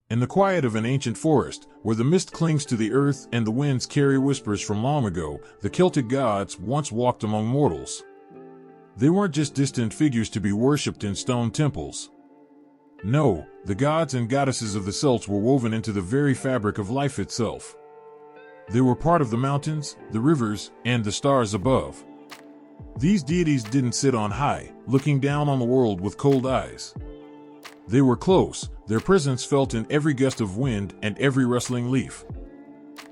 In the quiet of an ancient forest, where the mist clings to the earth and the winds carry whispers from long ago, the Celtic gods once walked among mortals. They weren't just distant figures to be worshipped in stone temples. No, the gods and goddesses of the Celts were woven into the very fabric of life itself. They were part of the mountains, the rivers, and the stars above. These deities didn't sit on high, looking down on the world with cold eyes. They were close, their presence felt in every gust of wind and every rustling leaf.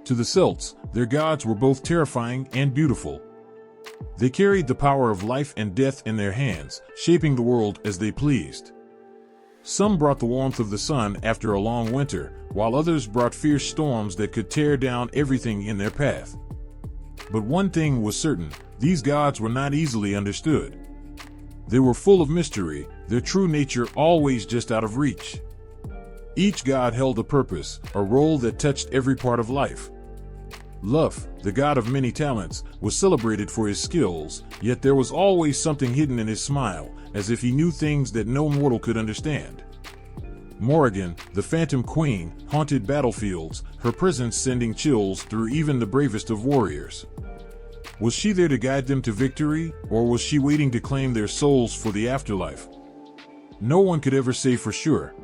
To the Celts, their gods were both terrifying and beautiful. They carried the power of life and death in their hands, shaping the world as they pleased. Some brought the warmth of the sun after a long winter, while others brought fierce storms that could tear down everything in their path. But one thing was certain, these gods were not easily understood. They were full of mystery, their true nature always just out of reach. Each god held a purpose, a role that touched every part of life. Lugh, the god of many talents, was celebrated for his skills, yet there was always something hidden in his smile, as if he knew things that no mortal could understand. Morrigan, the Phantom Queen, haunted battlefields, her presence sending chills through even the bravest of warriors. Was she there to guide them to victory, or was she waiting to claim their souls for the afterlife? No one could ever say for sure.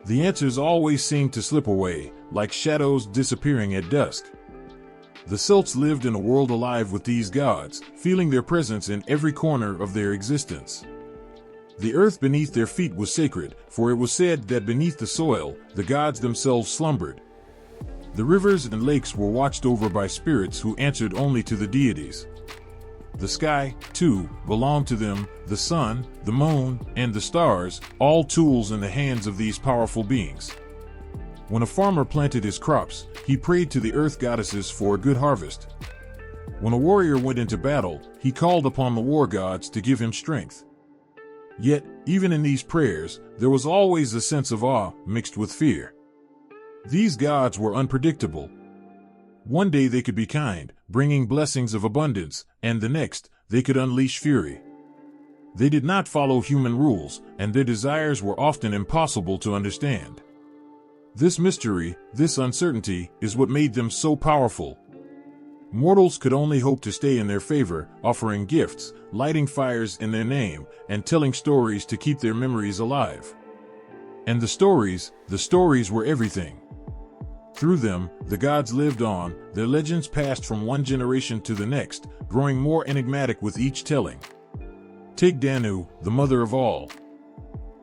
The answers always seemed to slip away, like shadows disappearing at dusk. The Celts lived in a world alive with these gods, feeling their presence in every corner of their existence. The earth beneath their feet was sacred, for it was said that beneath the soil, the gods themselves slumbered. The rivers and lakes were watched over by spirits who answered only to the deities. The sky, too, belonged to them, the sun, the moon, and the stars, all tools in the hands of these powerful beings. When a farmer planted his crops, he prayed to the earth goddesses for a good harvest. When a warrior went into battle, he called upon the war gods to give him strength. Yet, even in these prayers, there was always a sense of awe mixed with fear. These gods were unpredictable. One day they could be kind, bringing blessings of abundance, and the next, they could unleash fury. They did not follow human rules, and their desires were often impossible to understand. This mystery, this uncertainty, is what made them so powerful. Mortals could only hope to stay in their favor, offering gifts, lighting fires in their name, and telling stories to keep their memories alive. And the stories were everything. Through them, the gods lived on, their legends passed from one generation to the next, growing more enigmatic with each telling. Take Danu, the mother of all.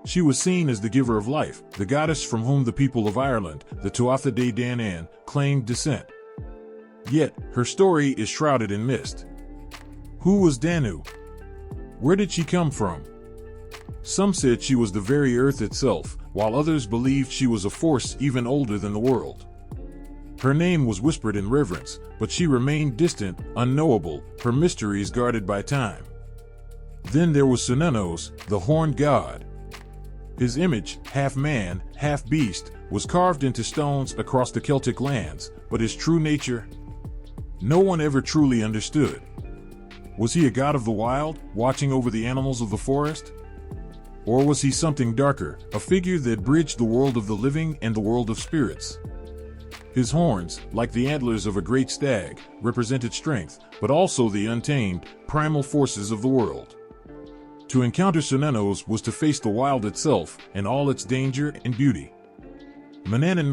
She was seen as the giver of life, the goddess from whom the people of Ireland, the Tuatha De Danann, claimed descent. Yet, her story is shrouded in mist. Who was Danu? Where did she come from? Some said she was the very earth itself, while others believed she was a force even older than the world. Her name was whispered in reverence, but she remained distant, unknowable, her mysteries guarded by time. Then there was Cernunnos, the horned god. His image, half man, half beast, was carved into stones across the Celtic lands, but his true nature? No one ever truly understood. Was he a god of the wild, watching over the animals of the forest? Or was he something darker, a figure that bridged the world of the living and the world of spirits? His horns, like the antlers of a great stag, represented strength, but also the untamed, primal forces of the world. To encounter Cernunnos was to face the wild itself, and all its danger and beauty. Manannan,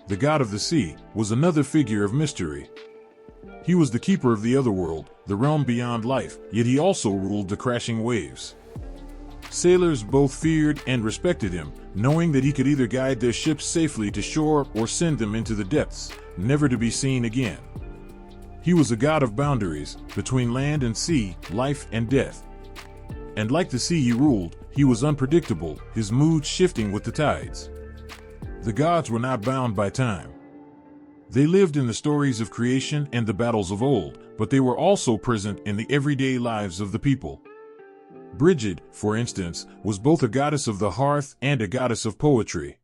the god of the sea, was another figure of mystery. He was the keeper of the otherworld, the realm beyond life, yet he also ruled the crashing waves. Sailors both feared and respected him, knowing that he could either guide their ships safely to shore or send them into the depths, never to be seen again. He was a god of boundaries, between land and sea, life and death. And like the sea he ruled, he was unpredictable, his moods shifting with the tides. The gods were not bound by time. They lived in the stories of creation and the battles of old, but they were also present in the everyday lives of the people. Brigid, for instance, was both a goddess of the hearth and a goddess of poetry.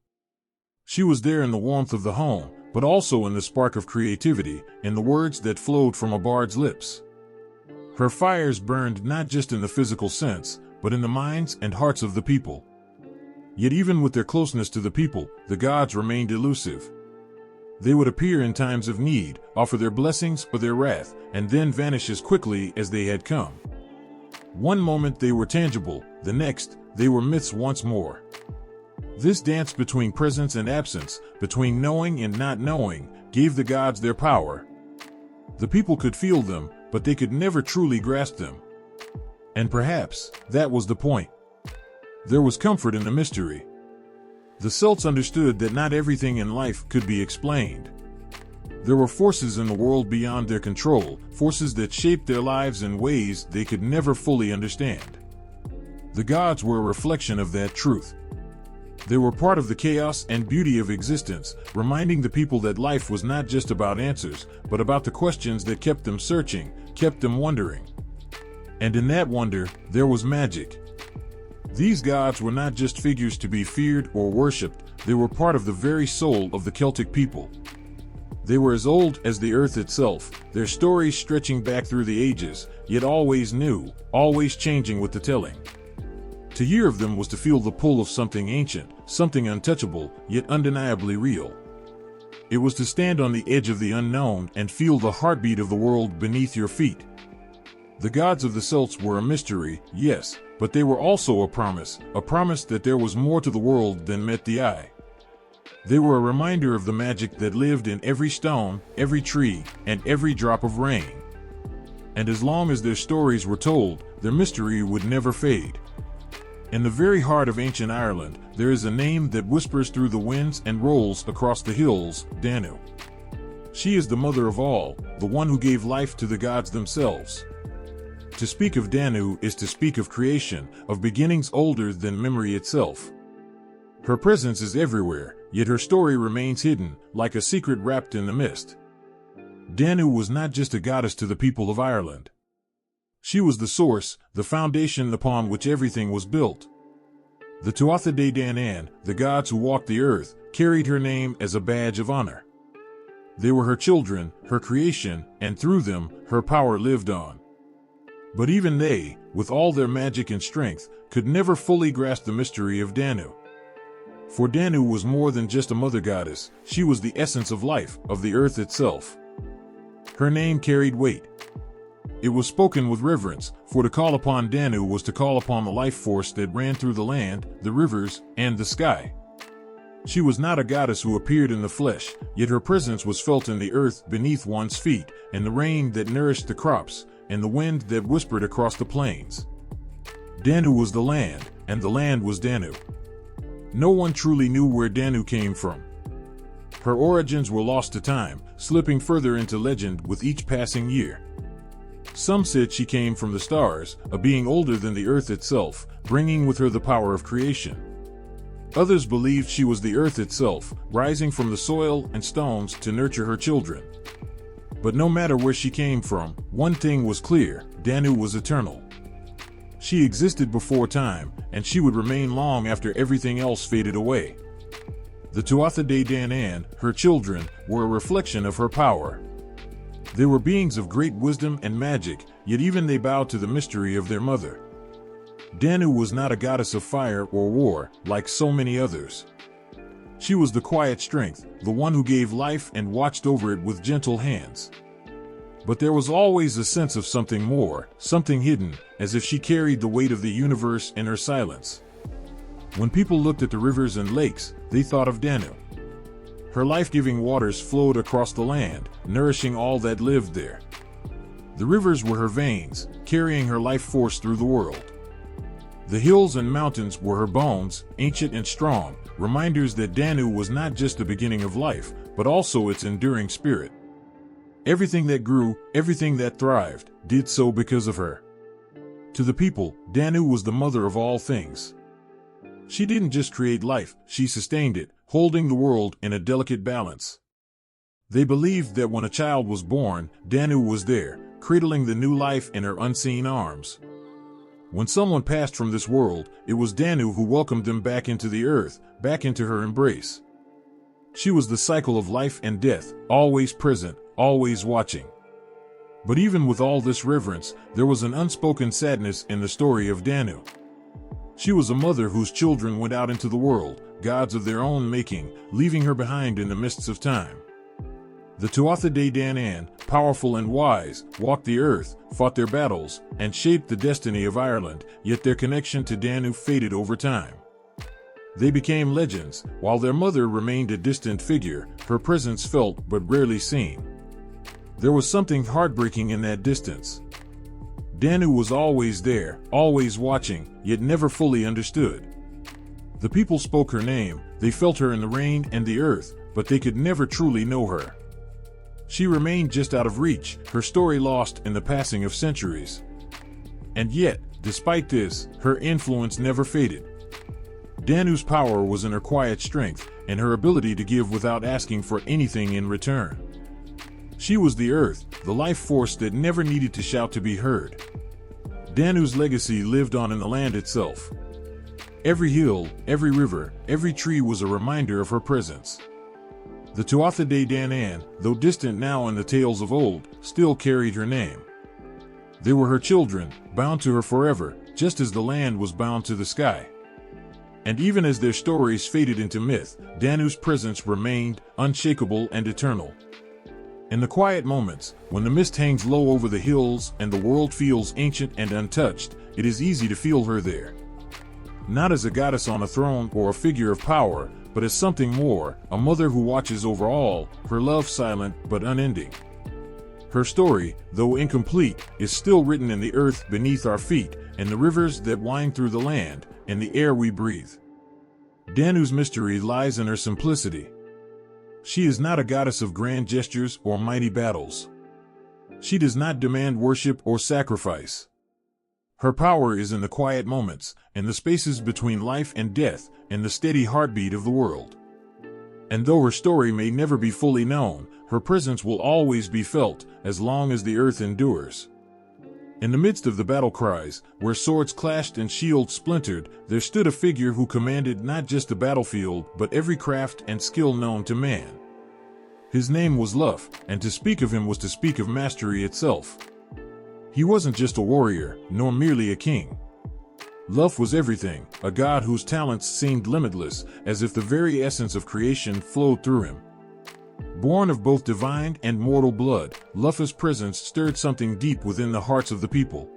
She was there in the warmth of the home, but also in the spark of creativity, in the words that flowed from a bard's lips. Her fires burned not just in the physical sense, but in the minds and hearts of the people. Yet even with their closeness to the people, the gods remained elusive. They would appear in times of need, offer their blessings or their wrath, and then vanish as quickly as they had come. One moment they were tangible, the next, they were myths once more. This dance between presence and absence, between knowing and not knowing, gave the gods their power. The people could feel them, but they could never truly grasp them. And perhaps that was the point. There was comfort in the mystery. The Celts understood that not everything in life could be explained. There were forces in the world beyond their control, forces that shaped their lives in ways they could never fully understand. The gods were a reflection of that truth. They were part of the chaos and beauty of existence, reminding the people that life was not just about answers, but about the questions that kept them searching, kept them wondering. And in that wonder, there was magic. These gods were not just figures to be feared or worshipped, they were part of the very soul of the Celtic people. They were as old as the earth itself, their stories stretching back through the ages, yet always new, always changing with the telling. To hear of them was to feel the pull of something ancient, something untouchable, yet undeniably real. It was to stand on the edge of the unknown and feel the heartbeat of the world beneath your feet. The gods of the Celts were a mystery, yes, but they were also a promise that there was more to the world than met the eye. They were a reminder of the magic that lived in every stone, every tree, and every drop of rain. And as long as their stories were told, their mystery would never fade. In the very heart of ancient Ireland, there is a name that whispers through the winds and rolls across the hills, Danu. She is the mother of all, the one who gave life to the gods themselves. To speak of Danu is to speak of creation, of beginnings older than memory itself. Her presence is everywhere, yet her story remains hidden, like a secret wrapped in the mist. Danu was not just a goddess to the people of Ireland. She was the source, the foundation upon which everything was built. The Tuatha De Danann, the gods who walked the earth, carried her name as a badge of honor. They were her children, her creation, and through them, her power lived on. But even they, with all their magic and strength, could never fully grasp the mystery of Danu. For Danu was more than just a mother goddess, she was the essence of life, of the earth itself. Her name carried weight. It was spoken with reverence, for to call upon Danu was to call upon the life force that ran through the land, the rivers, and the sky. She was not a goddess who appeared in the flesh, yet her presence was felt in the earth beneath one's feet, and the rain that nourished the crops, and the wind that whispered across the plains. Danu was the land, and the land was Danu. No one truly knew where Danu came from. Her origins were lost to time, slipping further into legend with each passing year. Some said she came from the stars, a being older than the earth itself, bringing with her the power of creation. Others believed she was the earth itself, rising from the soil and stones to nurture her children. But no matter where she came from, one thing was clear: Danu was eternal. She existed before time, and she would remain long after everything else faded away. The Tuatha De Danann, her children, were a reflection of her power. They were beings of great wisdom and magic, yet even they bowed to the mystery of their mother. Danu was not a goddess of fire or war, like so many others. She was the quiet strength, the one who gave life and watched over it with gentle hands. But there was always a sense of something more, something hidden, as if she carried the weight of the universe in her silence. When people looked at the rivers and lakes, they thought of Danu. Her life-giving waters flowed across the land, nourishing all that lived there. The rivers were her veins, carrying her life force through the world. The hills and mountains were her bones, ancient and strong, reminders that Danu was not just the beginning of life, but also its enduring spirit. Everything that grew, everything that thrived, did so because of her. To the people, Danu was the mother of all things. She didn't just create life, she sustained it, holding the world in a delicate balance. They believed that when a child was born, Danu was there, cradling the new life in her unseen arms. When someone passed from this world, it was Danu who welcomed them back into the earth, back into her embrace. She was the cycle of life and death, always present, always watching. But even with all this reverence, there was an unspoken sadness in the story of Danu. She was a mother whose children went out into the world, gods of their own making, leaving her behind in the mists of time. The Tuatha De Danann, powerful and wise, walked the earth, fought their battles, and shaped the destiny of Ireland, yet their connection to Danu faded over time. They became legends, while their mother remained a distant figure, her presence felt but rarely seen. There was something heartbreaking in that distance. Danu was always there, always watching, yet never fully understood. The people spoke her name, they felt her in the rain and the earth, but they could never truly know her. She remained just out of reach, her story lost in the passing of centuries. And yet, despite this, her influence never faded. Danu's power was in her quiet strength, and her ability to give without asking for anything in return. She was the earth, the life force that never needed to shout to be heard. Danu's legacy lived on in the land itself. Every hill, every river, every tree was a reminder of her presence. The Tuatha De Danann, though distant now in the tales of old, still carried her name. They were her children, bound to her forever, just as the land was bound to the sky. And even as their stories faded into myth, Danu's presence remained unshakable and eternal. In the quiet moments, when the mist hangs low over the hills and the world feels ancient and untouched, it is easy to feel her there. Not as a goddess on a throne or a figure of power, but as something more, a mother who watches over all, her love silent but unending. Her story, though incomplete, is still written in the earth beneath our feet, in the rivers that wind through the land, in the air we breathe. Danu's mystery lies in her simplicity. She is not a goddess of grand gestures or mighty battles. She does not demand worship or sacrifice. Her power is in the quiet moments, in the spaces between life and death, in the steady heartbeat of the world. And though her story may never be fully known, her presence will always be felt, as long as the earth endures. In the midst of the battle cries, where swords clashed and shields splintered, there stood a figure who commanded not just the battlefield, but every craft and skill known to man. His name was Lugh, and to speak of him was to speak of mastery itself. He wasn't just a warrior, nor merely a king. Lugh was everything, a god whose talents seemed limitless, as if the very essence of creation flowed through him. Born of both divine and mortal blood, Lugh's presence stirred something deep within the hearts of the people.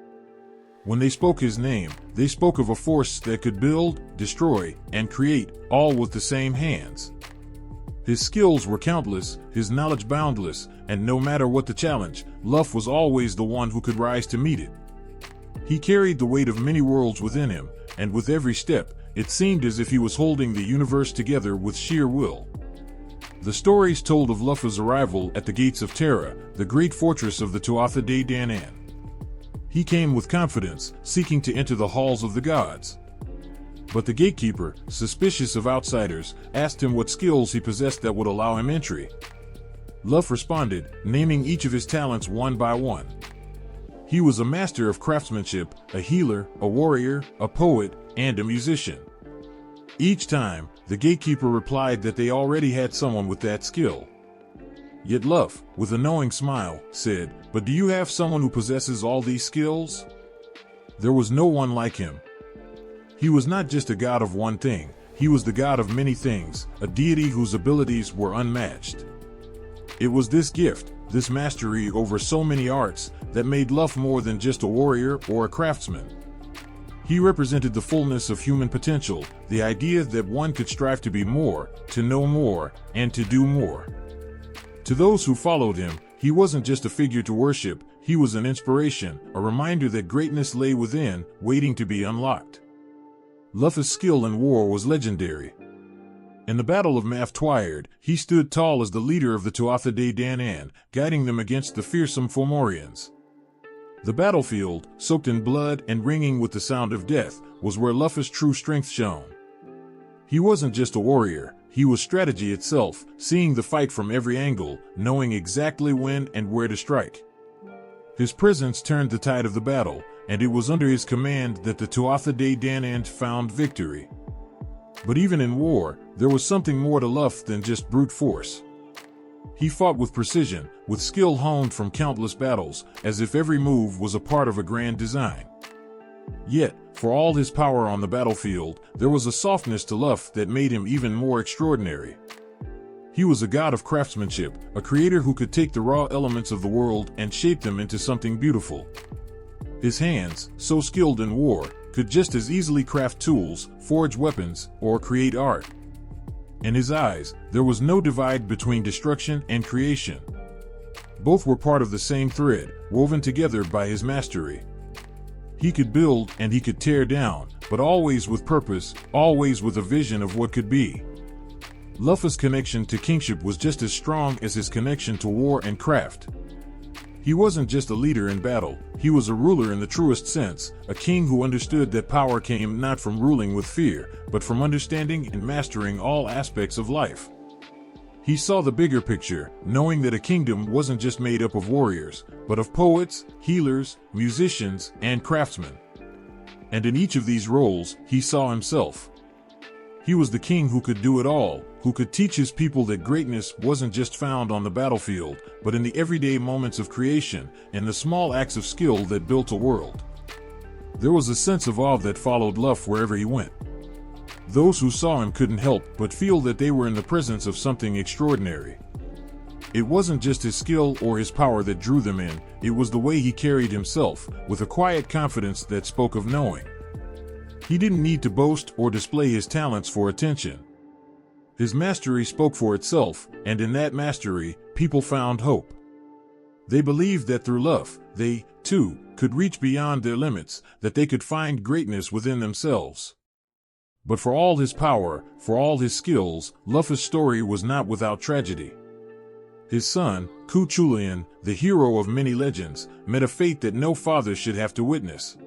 When they spoke his name, they spoke of a force that could build, destroy, and create, all with the same hands. His skills were countless, his knowledge boundless, and no matter what the challenge, Lugh was always the one who could rise to meet it. He carried the weight of many worlds within him, and with every step, it seemed as if he was holding the universe together with sheer will. The stories told of Lugh's arrival at the gates of Tara, the great fortress of the Tuatha De Danann. He came with confidence, seeking to enter the halls of the gods. But the gatekeeper, suspicious of outsiders, asked him what skills he possessed that would allow him entry. Lugh responded, naming each of his talents one by one. He was a master of craftsmanship, a healer, a warrior, a poet, and a musician. Each time, the gatekeeper replied that they already had someone with that skill. Yet Lugh, with a knowing smile, said, "But do you have someone who possesses all these skills?" There was no one like him. He was not just a god of one thing, he was the god of many things, a deity whose abilities were unmatched. It was this gift, this mastery over so many arts, that made Lugh more than just a warrior or a craftsman. He represented the fullness of human potential, the idea that one could strive to be more, to know more, and to do more. To those who followed him, he wasn't just a figure to worship, he was an inspiration, a reminder that greatness lay within, waiting to be unlocked. Lugh's skill in war was legendary. In the Battle of Math Twyard, he stood tall as the leader of the Tuatha De Danann, guiding them against the fearsome Fomorians. The battlefield, soaked in blood and ringing with the sound of death, was where Lugh's true strength shone. He wasn't just a warrior, he was strategy itself, seeing the fight from every angle, knowing exactly when and where to strike. His presence turned the tide of the battle, and it was under his command that the Tuatha De Danann found victory. But even in war, there was something more to Lugh than just brute force. He fought with precision, with skill honed from countless battles, as if every move was a part of a grand design. Yet, for all his power on the battlefield, there was a softness to Lugh that made him even more extraordinary. He was a god of craftsmanship, a creator who could take the raw elements of the world and shape them into something beautiful. His hands, so skilled in war, could just as easily craft tools, forge weapons, or create art. In his eyes, there was no divide between destruction and creation. Both were part of the same thread, woven together by his mastery. He could build and he could tear down, but always with purpose, always with a vision of what could be. Lugh's connection to kingship was just as strong as his connection to war and craft. He wasn't just a leader in battle, he was a ruler in the truest sense, a king who understood that power came not from ruling with fear, but from understanding and mastering all aspects of life. He saw the bigger picture, knowing that a kingdom wasn't just made up of warriors, but of poets, healers, musicians, and craftsmen. And in each of these roles, he saw himself. He was the king who could do it all, who could teach his people that greatness wasn't just found on the battlefield, but in the everyday moments of creation, and the small acts of skill that built a world. There was a sense of awe that followed Lugh wherever he went. Those who saw him couldn't help but feel that they were in the presence of something extraordinary. It wasn't just his skill or his power that drew them in, it was the way he carried himself, with a quiet confidence that spoke of knowing. He didn't need to boast or display his talents for attention. His mastery spoke for itself, and in that mastery, people found hope. They believed that through Lugh, they, too, could reach beyond their limits, that they could find greatness within themselves. But for all his power, for all his skills, Lugh's story was not without tragedy. His son, Cuchulainn, the hero of many legends, met a fate that no father should have to witness.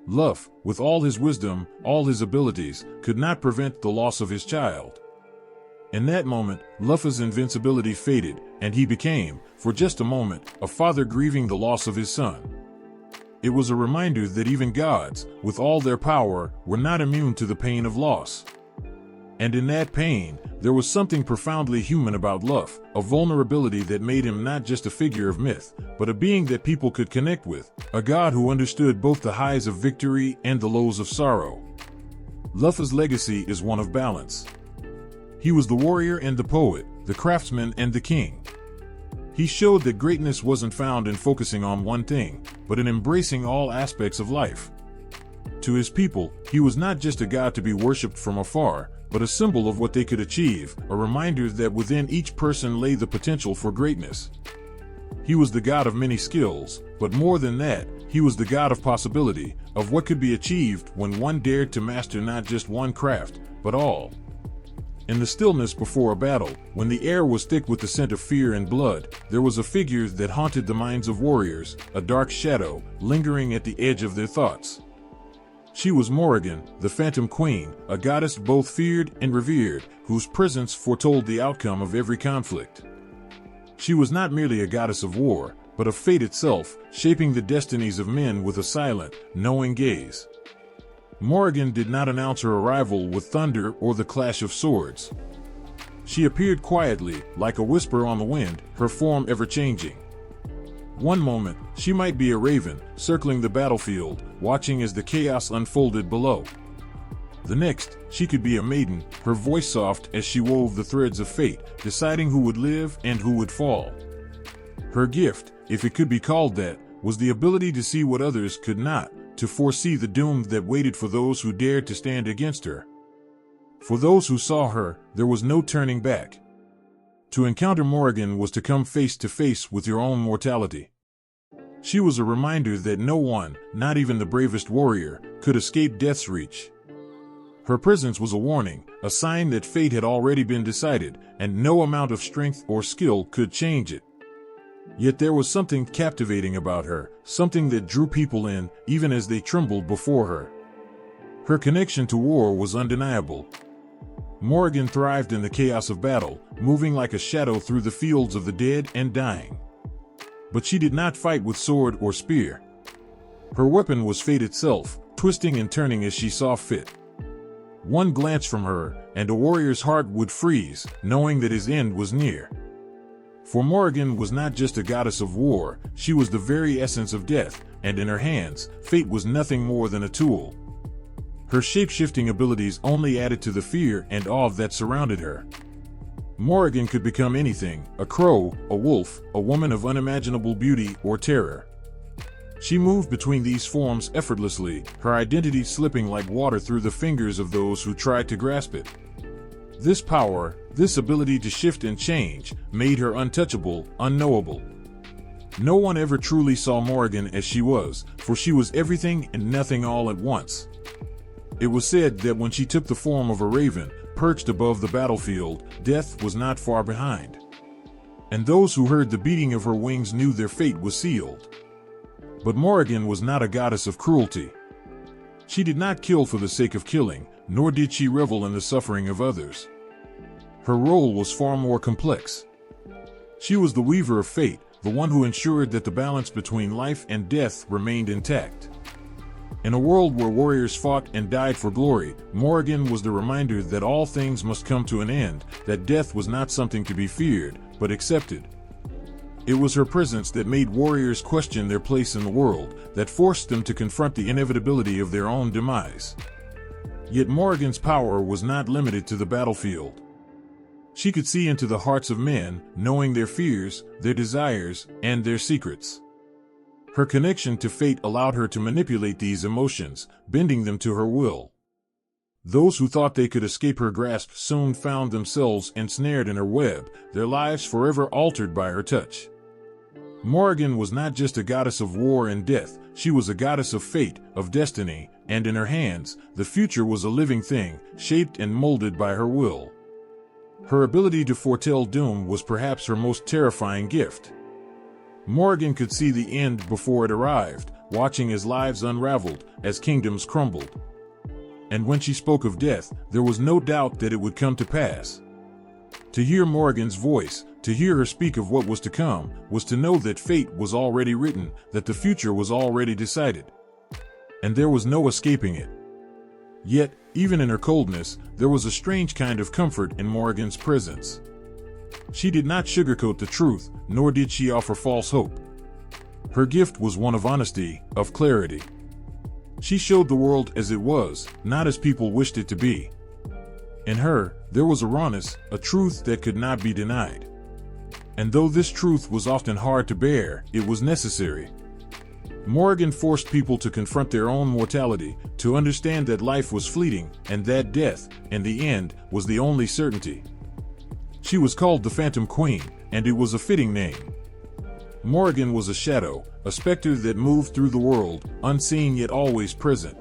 Lugh, with all his wisdom, all his abilities, could not prevent the loss of his child. In that moment, Lugh's invincibility faded, and he became, for just a moment, a father grieving the loss of his son. It was a reminder that even gods, with all their power, were not immune to the pain of loss. And in that pain, there was something profoundly human about Lugh, a vulnerability that made him not just a figure of myth, but a being that people could connect with, a god who understood both the highs of victory and the lows of sorrow. Lugh's legacy is one of balance. He was the warrior and the poet, the craftsman and the king. He showed that greatness wasn't found in focusing on one thing, but in embracing all aspects of life. To his people, he was not just a god to be worshipped from afar, but a symbol of what they could achieve, a reminder that within each person lay the potential for greatness. He was the god of many skills, but more than that, he was the god of possibility, of what could be achieved when one dared to master not just one craft, but all. In the stillness before a battle, when the air was thick with the scent of fear and blood, there was a figure that haunted the minds of warriors, a dark shadow, lingering at the edge of their thoughts. She was Morrigan, the Phantom Queen, a goddess both feared and revered, whose presence foretold the outcome of every conflict. She was not merely a goddess of war, but of fate itself, shaping the destinies of men with a silent, knowing gaze. Morrigan did not announce her arrival with thunder or the clash of swords. She appeared quietly, like a whisper on the wind, her form ever-changing. One moment, she might be a raven, circling the battlefield, watching as the chaos unfolded below. The next, she could be a maiden, her voice soft as she wove the threads of fate, deciding who would live and who would fall. Her gift, if it could be called that, was the ability to see what others could not, to foresee the doom that waited for those who dared to stand against her. For those who saw her, there was no turning back. To encounter Morrigan was to come face to face with your own mortality. She was a reminder that no one, not even the bravest warrior, could escape death's reach. Her presence was a warning, a sign that fate had already been decided, and no amount of strength or skill could change it. Yet there was something captivating about her, something that drew people in, even as they trembled before her. Her connection to war was undeniable. Morrigan thrived in the chaos of battle, moving like a shadow through the fields of the dead and dying. But she did not fight with sword or spear. Her weapon was fate itself, twisting and turning as she saw fit. One glance from her, and a warrior's heart would freeze, knowing that his end was near. For Morrigan was not just a goddess of war, she was the very essence of death, and in her hands, fate was nothing more than a tool. Her shape-shifting abilities only added to the fear and awe that surrounded her. Morrigan could become anything: a crow, a wolf, a woman of unimaginable beauty or terror. She moved between these forms effortlessly, her identity slipping like water through the fingers of those who tried to grasp it. This power, this ability to shift and change, made her untouchable, unknowable. No one ever truly saw Morrigan as she was, for she was everything and nothing all at once. It was said that when she took the form of a raven, perched above the battlefield, death was not far behind. And those who heard the beating of her wings knew their fate was sealed. But Morrigan was not a goddess of cruelty. She did not kill for the sake of killing, nor did she revel in the suffering of others. Her role was far more complex. She was the weaver of fate, the one who ensured that the balance between life and death remained intact. In a world where warriors fought and died for glory, Morrigan was the reminder that all things must come to an end, that death was not something to be feared, but accepted. It was her presence that made warriors question their place in the world, that forced them to confront the inevitability of their own demise. Yet Morrigan's power was not limited to the battlefield. She could see into the hearts of men, knowing their fears, their desires, and their secrets. Her connection to fate allowed her to manipulate these emotions, bending them to her will. Those who thought they could escape her grasp soon found themselves ensnared in her web, their lives forever altered by her touch. Morrigan was not just a goddess of war and death, she was a goddess of fate, of destiny, and in her hands, the future was a living thing, shaped and molded by her will. Her ability to foretell doom was perhaps her most terrifying gift. Morrigan could see the end before it arrived, watching as lives unraveled, as kingdoms crumbled. And when she spoke of death, there was no doubt that it would come to pass. To hear Morrigan's voice, to hear her speak of what was to come, was to know that fate was already written, that the future was already decided. And there was no escaping it. Yet, even in her coldness, there was a strange kind of comfort in Morrigan's presence. She did not sugarcoat the truth, nor did she offer false hope. Her gift was one of honesty, of clarity. She showed the world as it was, not as people wished it to be. In her, there was a rawness, a truth that could not be denied. And though this truth was often hard to bear, it was necessary. Morrigan forced people to confront their own mortality, to understand that life was fleeting, and that death, in the end, was the only certainty. She was called the Phantom Queen, and it was a fitting name. Morrigan was a shadow, a specter that moved through the world, unseen yet always present.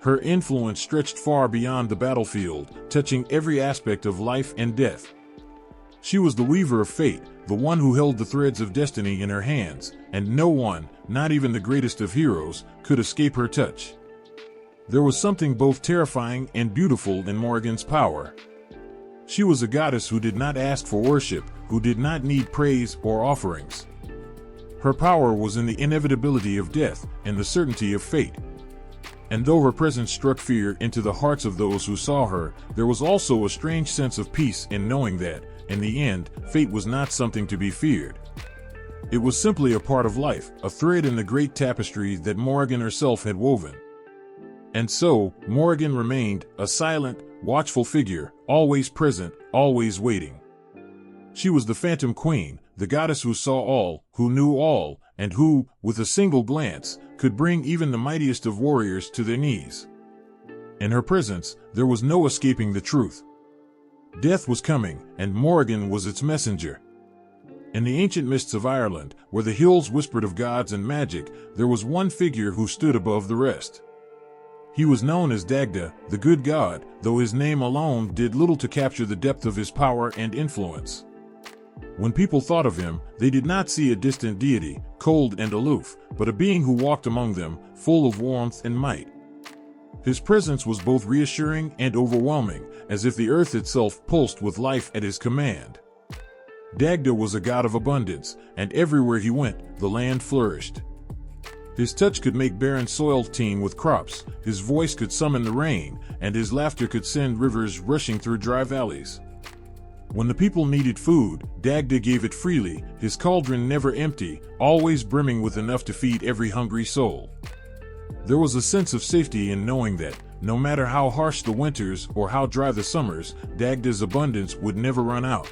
Her influence stretched far beyond the battlefield, touching every aspect of life and death. She was the weaver of fate, the one who held the threads of destiny in her hands, and no one, not even the greatest of heroes, could escape her touch. There was something both terrifying and beautiful in Morrigan's power. She was a goddess who did not ask for worship, who did not need praise or offerings. Her power was in the inevitability of death and the certainty of fate. And though her presence struck fear into the hearts of those who saw her, there was also a strange sense of peace in knowing that, in the end, fate was not something to be feared. It was simply a part of life, a thread in the great tapestry that Morrigan herself had woven. And so, Morrigan remained, a silent, watchful figure, always present, always waiting. She was the Phantom Queen, the goddess who saw all, who knew all, and who, with a single glance, could bring even the mightiest of warriors to their knees. In her presence, there was no escaping the truth. Death was coming, and Morrigan was its messenger. In the ancient mists of Ireland, where the hills whispered of gods and magic, there was one figure who stood above the rest. He was known as Dagda, the good god, though his name alone did little to capture the depth of his power and influence. When people thought of him, they did not see a distant deity, cold and aloof, but a being who walked among them, full of warmth and might. His presence was both reassuring and overwhelming, as if the earth itself pulsed with life at his command. Dagda was a god of abundance, and everywhere he went, the land flourished. His touch could make barren soil teem with crops, his voice could summon the rain, and his laughter could send rivers rushing through dry valleys. When the people needed food, Dagda gave it freely, his cauldron never empty, always brimming with enough to feed every hungry soul. There was a sense of safety in knowing that, no matter how harsh the winters or how dry the summers, Dagda's abundance would never run out.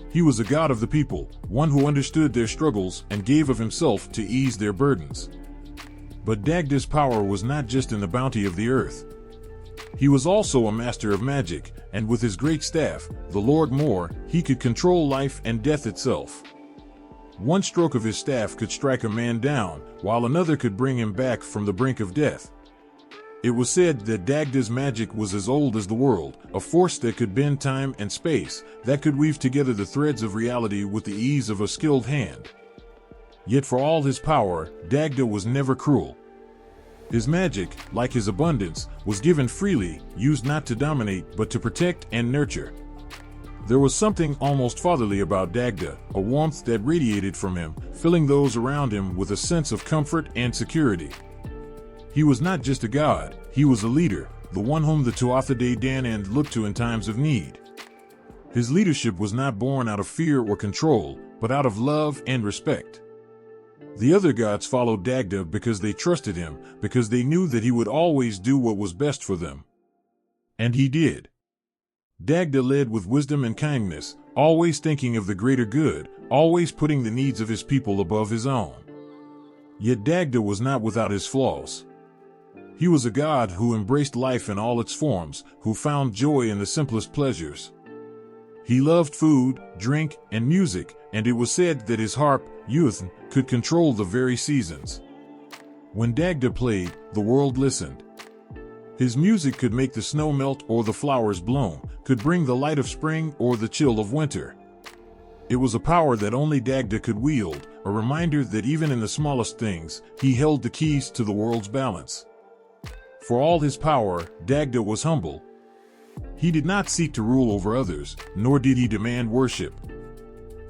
He was a god of the people, one who understood their struggles and gave of himself to ease their burdens. But Dagda's power was not just in the bounty of the earth. He was also a master of magic, and with his great staff, the Lord Mor, he could control life and death itself. One stroke of his staff could strike a man down, while another could bring him back from the brink of death. It was said that Dagda's magic was as old as the world, a force that could bend time and space, that could weave together the threads of reality with the ease of a skilled hand. Yet for all his power, Dagda was never cruel. His magic, like his abundance, was given freely, used not to dominate but to protect and nurture. There was something almost fatherly about Dagda, a warmth that radiated from him, filling those around him with a sense of comfort and security. He was not just a god, he was a leader, the one whom the Tuatha De Danann looked to in times of need. His leadership was not born out of fear or control, but out of love and respect. The other gods followed Dagda because they trusted him, because they knew that he would always do what was best for them. And he did. Dagda led with wisdom and kindness, always thinking of the greater good, always putting the needs of his people above his own. Yet Dagda was not without his flaws. He was a god who embraced life in all its forms, who found joy in the simplest pleasures. He loved food, drink, and music, and it was said that his harp, Hearth, could control the very seasons. When Dagda played, the world listened. His music could make the snow melt or the flowers bloom, could bring the light of spring or the chill of winter. It was a power that only Dagda could wield, a reminder that even in the smallest things, he held the keys to the world's balance. For all his power, Dagda was humble. He did not seek to rule over others, nor did he demand worship.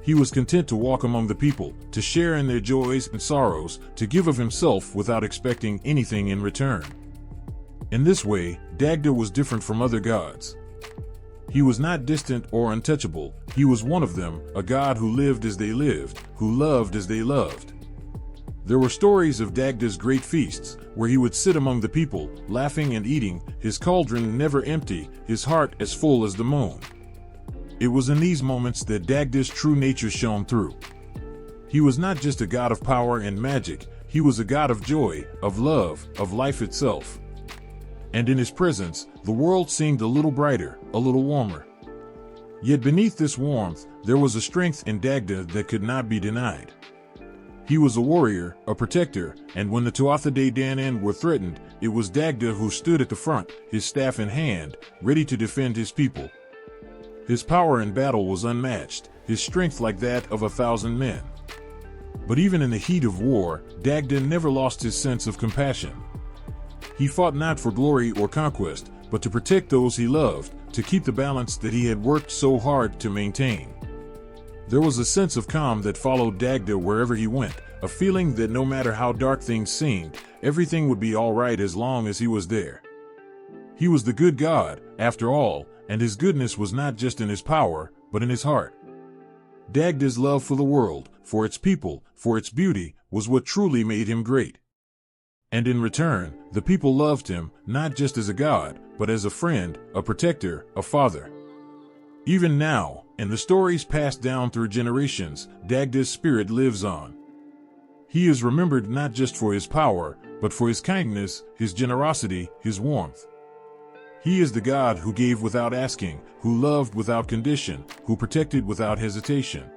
He was content to walk among the people, to share in their joys and sorrows, to give of himself without expecting anything in return. In this way, Dagda was different from other gods. He was not distant or untouchable, he was one of them, a god who lived as they lived, who loved as they loved. There were stories of Dagda's great feasts, where he would sit among the people, laughing and eating, his cauldron never empty, his heart as full as the moon. It was in these moments that Dagda's true nature shone through. He was not just a god of power and magic, he was a god of joy, of love, of life itself. And in his presence, the world seemed a little brighter, a little warmer. Yet beneath this warmth, there was a strength in Dagda that could not be denied. He was a warrior, a protector, and when the Tuatha De Danann were threatened, it was Dagda who stood at the front, his staff in hand, ready to defend his people. His power in battle was unmatched, his strength like that of 1,000 men. But even in the heat of war, Dagda never lost his sense of compassion. He fought not for glory or conquest, but to protect those he loved, to keep the balance that he had worked so hard to maintain. There was a sense of calm that followed Dagda wherever he went, a feeling that no matter how dark things seemed, everything would be all right as long as he was there. He was the good god, after all, and his goodness was not just in his power, but in his heart. Dagda's love for the world, for its people, for its beauty, was what truly made him great. And in return, the people loved him, not just as a god, but as a friend, a protector, a father. Even now, in the stories passed down through generations, Dagda's spirit lives on. He is remembered not just for his power, but for his kindness, his generosity, his warmth. He is the god who gave without asking, who loved without condition, who protected without hesitation.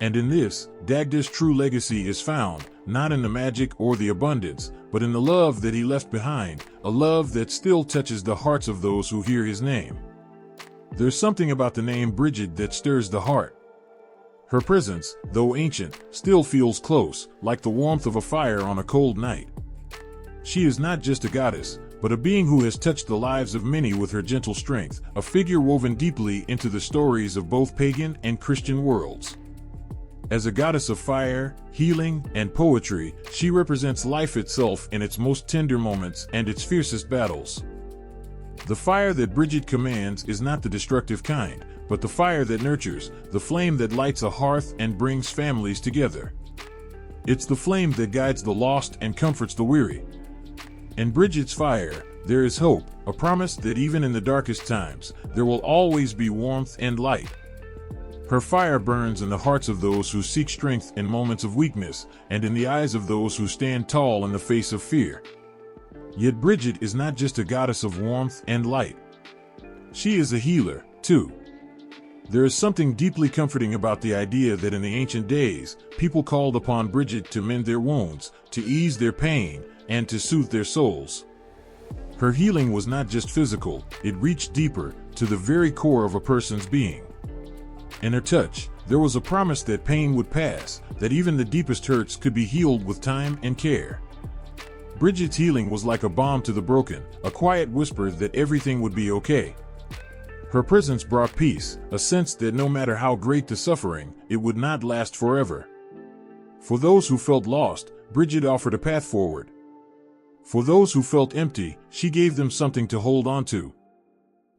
And in this, Dagda's true legacy is found, not in the magic or the abundance, but in the love that he left behind, a love that still touches the hearts of those who hear his name. There's something about the name Brigid that stirs the heart. Her presence, though ancient, still feels close, like the warmth of a fire on a cold night. She is not just a goddess, but a being who has touched the lives of many with her gentle strength, a figure woven deeply into the stories of both pagan and Christian worlds. As a goddess of fire, healing, and poetry, she represents life itself in its most tender moments and its fiercest battles. The fire that Brigid commands is not the destructive kind, but the fire that nurtures, the flame that lights a hearth and brings families together. It's the flame that guides the lost and comforts the weary. In Brigid's fire, there is hope, a promise that even in the darkest times, there will always be warmth and light. Her fire burns in the hearts of those who seek strength in moments of weakness, and in the eyes of those who stand tall in the face of fear. Yet Brigid is not just a goddess of warmth and light. She is a healer, too. There is something deeply comforting about the idea that in the ancient days, people called upon Brigid to mend their wounds, to ease their pain, and to soothe their souls. Her healing was not just physical, it reached deeper, to the very core of a person's being. In her touch, there was a promise that pain would pass, that even the deepest hurts could be healed with time and care. Brigid's healing was like a balm to the broken, a quiet whisper that everything would be okay. Her presence brought peace, a sense that no matter how great the suffering, it would not last forever. For those who felt lost, Brigid offered a path forward. For those who felt empty, she gave them something to hold on to.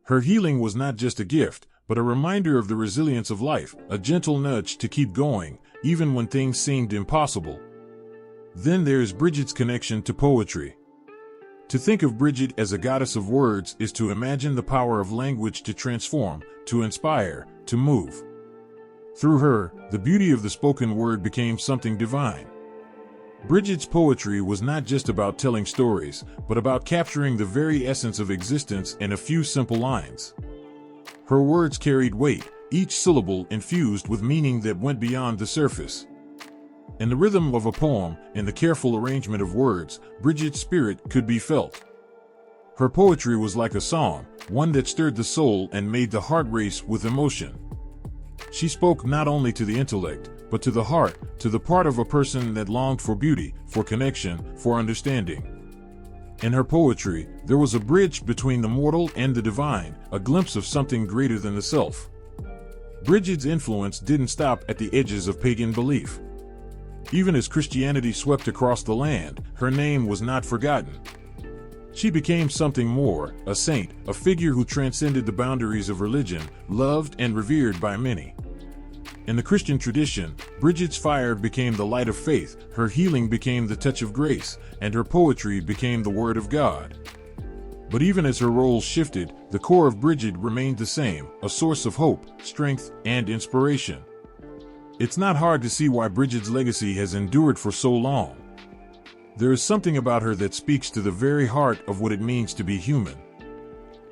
Her healing was not just a gift, but a reminder of the resilience of life, a gentle nudge to keep going, even when things seemed impossible. Then there's Brigid's connection to poetry. To think of Brigid as a goddess of words is to imagine the power of language to transform, to inspire, to move. Through her, the beauty of the spoken word became something divine. Brigid's poetry was not just about telling stories, but about capturing the very essence of existence in a few simple lines. Her words carried weight, each syllable infused with meaning that went beyond the surface. In the rhythm of a poem, in the careful arrangement of words, Brigid's spirit could be felt. Her poetry was like a song, one that stirred the soul and made the heart race with emotion. She spoke not only to the intellect, but to the heart, to the part of a person that longed for beauty, for connection, for understanding. In her poetry, there was a bridge between the mortal and the divine, a glimpse of something greater than the self. Brigid's influence didn't stop at the edges of pagan belief. Even as Christianity swept across the land, her name was not forgotten. She became something more, a saint, a figure who transcended the boundaries of religion, loved and revered by many. In the Christian tradition, Brigid's fire became the light of faith, her healing became the touch of grace, and her poetry became the word of God. But even as her roles shifted, the core of Brigid remained the same, a source of hope, strength, and inspiration. It's not hard to see why Brigid's legacy has endured for so long. There is something about her that speaks to the very heart of what it means to be human.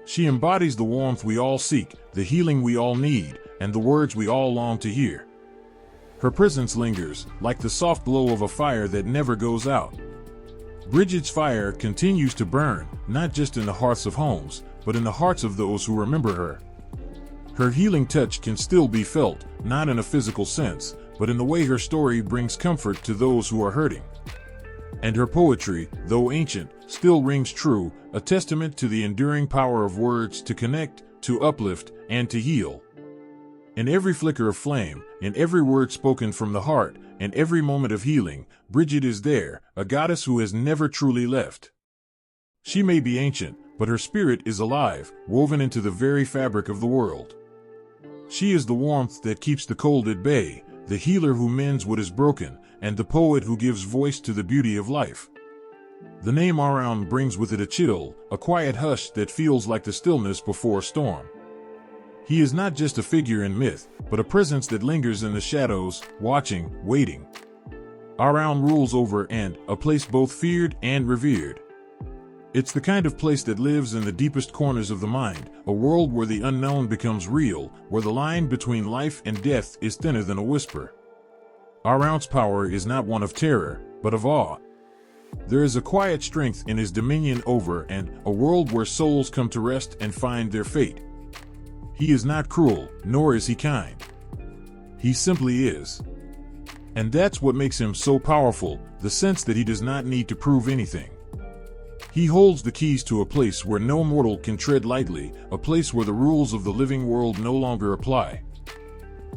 She embodies the warmth we all seek, the healing we all need, and the words we all long to hear. Her presence lingers, like the soft glow of a fire that never goes out. Brigid's fire continues to burn, not just in the hearths of homes, but in the hearts of those who remember her. Her healing touch can still be felt, not in a physical sense, but in the way her story brings comfort to those who are hurting. And her poetry, though ancient, still rings true, a testament to the enduring power of words to connect, to uplift, and to heal. In every flicker of flame, in every word spoken from the heart, in every moment of healing, Brigid is there, a goddess who has never truly left. She may be ancient, but her spirit is alive, woven into the very fabric of the world. She is the warmth that keeps the cold at bay, the healer who mends what is broken, and the poet who gives voice to the beauty of life. The name Arawn brings with it a chill, a quiet hush that feels like the stillness before a storm. He is not just a figure in myth, but a presence that lingers in the shadows, watching, waiting. Arawn rules over and a place both feared and revered. It's the kind of place that lives in the deepest corners of the mind, a world where the unknown becomes real, where the line between life and death is thinner than a whisper. Arawn's power is not one of terror, but of awe. There is a quiet strength in his dominion over and a world where souls come to rest and find their fate. He is not cruel, nor is he kind. He simply is. And that's what makes him so powerful, the sense that he does not need to prove anything. He holds the keys to a place where no mortal can tread lightly, a place where the rules of the living world no longer apply.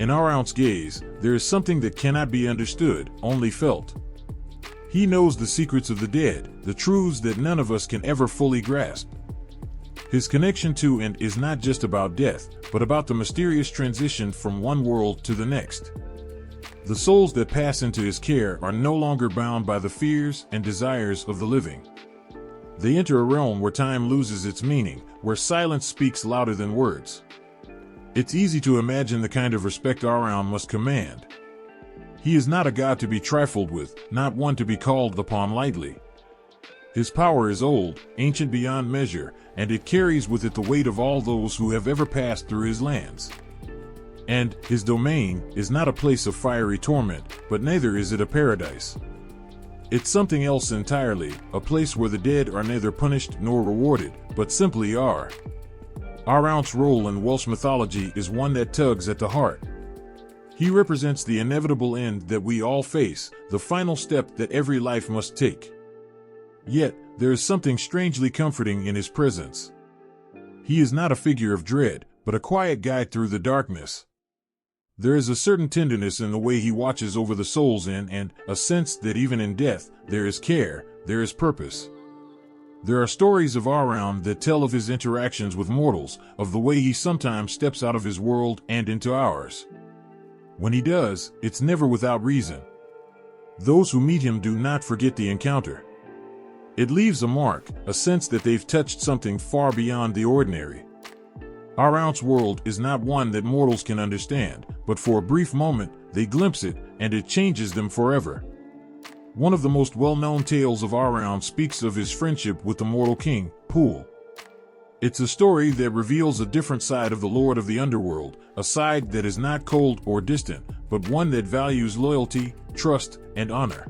In Arawn's gaze, there is something that cannot be understood, only felt. He knows the secrets of the dead, the truths that none of us can ever fully grasp. His connection to and is not just about death, but about the mysterious transition from one world to the next. The souls that pass into his care are no longer bound by the fears and desires of the living. They enter a realm where time loses its meaning, where silence speaks louder than words. It's easy to imagine the kind of respect Arawn must command. He is not a god to be trifled with, not one to be called upon lightly. His power is old, ancient beyond measure, and it carries with it the weight of all those who have ever passed through his lands. And his domain is not a place of fiery torment, but neither is it a paradise. It's something else entirely, a place where the dead are neither punished nor rewarded, but simply are. Arawn's role in Welsh mythology is one that tugs at the heart. He represents the inevitable end that we all face, the final step that every life must take. Yet, there is something strangely comforting in his presence. He is not a figure of dread, but a quiet guide through the darkness. There is a certain tenderness in the way he watches over the souls in, and a sense that even in death, there is care, there is purpose. There are stories of Arawn that tell of his interactions with mortals, of the way he sometimes steps out of his world and into ours. When he does, it's never without reason. Those who meet him do not forget the encounter. It leaves a mark, a sense that they've touched something far beyond the ordinary. Arawn's world is not one that mortals can understand, but for a brief moment, they glimpse it, and it changes them forever. One of the most well-known tales of Arawn speaks of his friendship with the mortal king, Pwyll. It's a story that reveals a different side of the Lord of the Underworld, a side that is not cold or distant, but one that values loyalty, trust, and honor.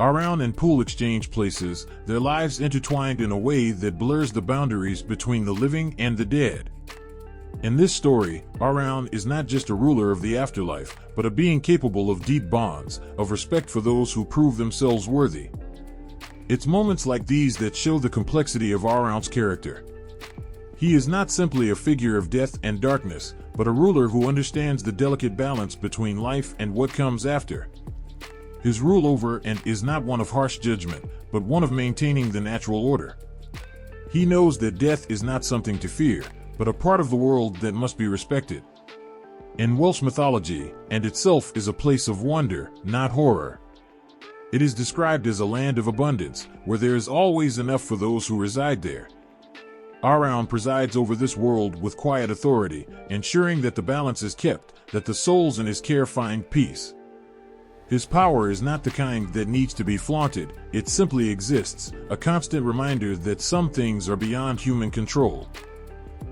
Arawn and Pwyll exchange places, their lives intertwined in a way that blurs the boundaries between the living and the dead. In this story, Arawn is not just a ruler of the afterlife, but a being capable of deep bonds, of respect for those who prove themselves worthy. It's moments like these that show the complexity of Arawn's character. He is not simply a figure of death and darkness, but a ruler who understands the delicate balance between life and what comes after. His rule over and is not one of harsh judgment, but one of maintaining the natural order. He knows that death is not something to fear, but a part of the world that must be respected. In Welsh mythology, and itself is a place of wonder, not horror. It is described as a land of abundance, where there is always enough for those who reside there. Arawn presides over this world with quiet authority, ensuring that the balance is kept, that the souls in his care find peace. His power is not the kind that needs to be flaunted, it simply exists, a constant reminder that some things are beyond human control.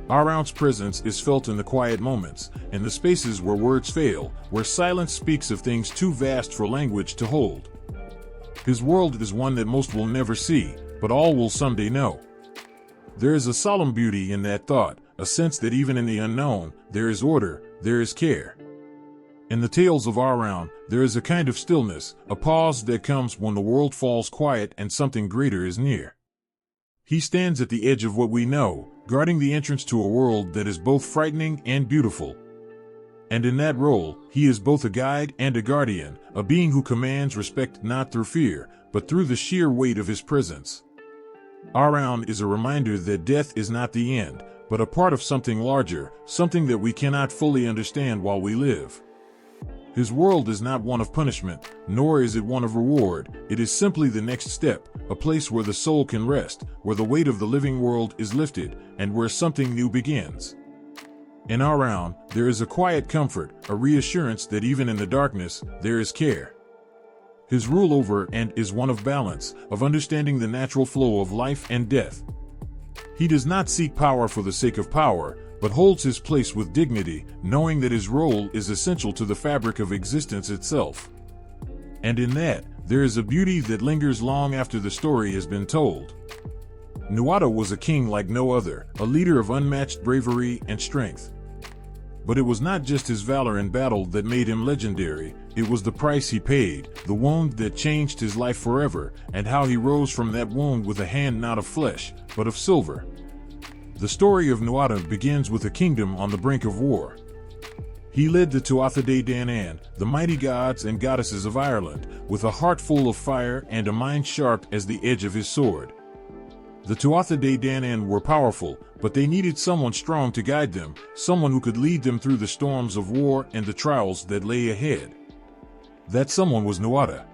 Arawn's presence is felt in the quiet moments, in the spaces where words fail, where silence speaks of things too vast for language to hold. His world is one that most will never see, but all will someday know. There is a solemn beauty in that thought, a sense that even in the unknown, there is order, there is care. In the tales of Arawn, there is a kind of stillness, a pause that comes when the world falls quiet and something greater is near. He stands at the edge of what we know, guarding the entrance to a world that is both frightening and beautiful. And in that role, he is both a guide and a guardian, a being who commands respect not through fear, but through the sheer weight of his presence. Arawn is a reminder that death is not the end, but a part of something larger, something that we cannot fully understand while we live. His world is not one of punishment, nor is it one of reward, it is simply the next step, a place where the soul can rest, where the weight of the living world is lifted, and where something new begins. In Arawn, there is a quiet comfort, a reassurance that even in the darkness, there is care. His rule over and is one of balance, of understanding the natural flow of life and death. He does not seek power for the sake of power, but holds his place with dignity, knowing that his role is essential to the fabric of existence itself. And in that, there is a beauty that lingers long after the story has been told. Nuada was a king like no other, a leader of unmatched bravery and strength. But it was not just his valor in battle that made him legendary, it was the price he paid, the wound that changed his life forever, and how he rose from that wound with a hand not of flesh, but of silver. The story of Nuada begins with a kingdom on the brink of war. He led the Tuatha De Danann, the mighty gods and goddesses of Ireland, with a heart full of fire and a mind sharp as the edge of his sword. The Tuatha De Danann were powerful, but they needed someone strong to guide them, someone who could lead them through the storms of war and the trials that lay ahead. That someone was Nuada.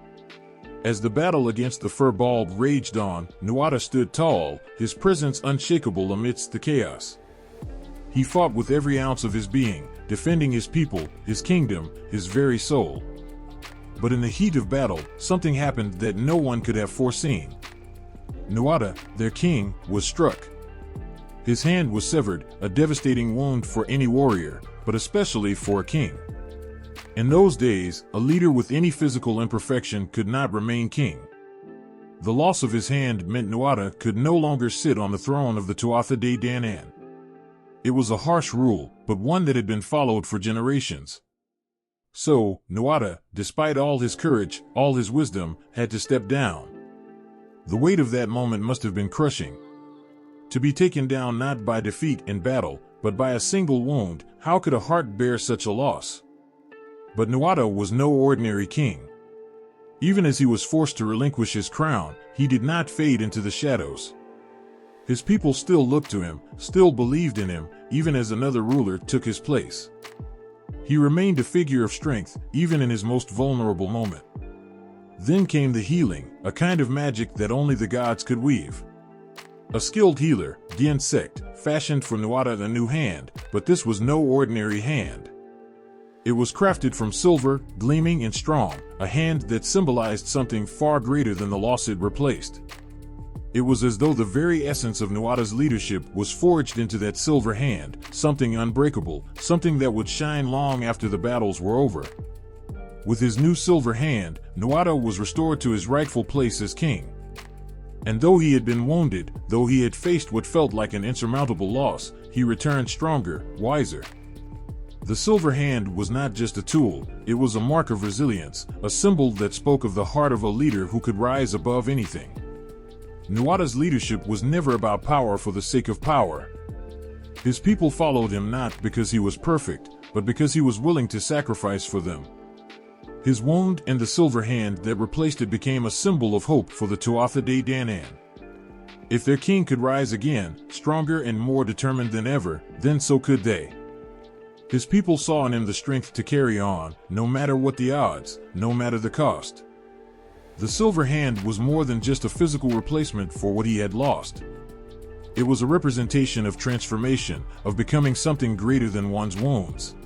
As the battle against the Fir-Bolg raged on, Nuada stood tall, his presence unshakable amidst the chaos. He fought with every ounce of his being, defending his people, his kingdom, his very soul. But in the heat of battle, something happened that no one could have foreseen. Nuada, their king, was struck. His hand was severed, a devastating wound for any warrior, but especially for a king. In those days, a leader with any physical imperfection could not remain king. The loss of his hand meant Nuada could no longer sit on the throne of the Tuatha De Danann. It was a harsh rule, but one that had been followed for generations. So, Nuada, despite all his courage, all his wisdom, had to step down. The weight of that moment must have been crushing. To be taken down not by defeat in battle, but by a single wound, how could a heart bear such a loss? But Nuada was no ordinary king. Even as he was forced to relinquish his crown, he did not fade into the shadows. His people still looked to him, still believed in him, even as another ruler took his place. He remained a figure of strength, even in his most vulnerable moment. Then came the healing, a kind of magic that only the gods could weave. A skilled healer, Gien Sect, fashioned for Nuada a new hand, but this was no ordinary hand. It was crafted from silver, gleaming and strong, a hand that symbolized something far greater than the loss it replaced. It was as though the very essence of Nuada's leadership was forged into that silver hand, something unbreakable, something that would shine long after the battles were over. With his new silver hand, Nuada was restored to his rightful place as king. And though he had been wounded, though he had faced what felt like an insurmountable loss, he returned stronger, wiser. The silver hand was not just a tool, it was a mark of resilience, a symbol that spoke of the heart of a leader who could rise above anything. Nuada's leadership was never about power for the sake of power. His people followed him not because he was perfect, but because he was willing to sacrifice for them. His wound and the silver hand that replaced it became a symbol of hope for the Tuatha De Danann. If their king could rise again, stronger and more determined than ever, then so could they. His people saw in him the strength to carry on, no matter what the odds, no matter the cost. The silver hand was more than just a physical replacement for what he had lost. It was a representation of transformation, of becoming something greater than one's wounds.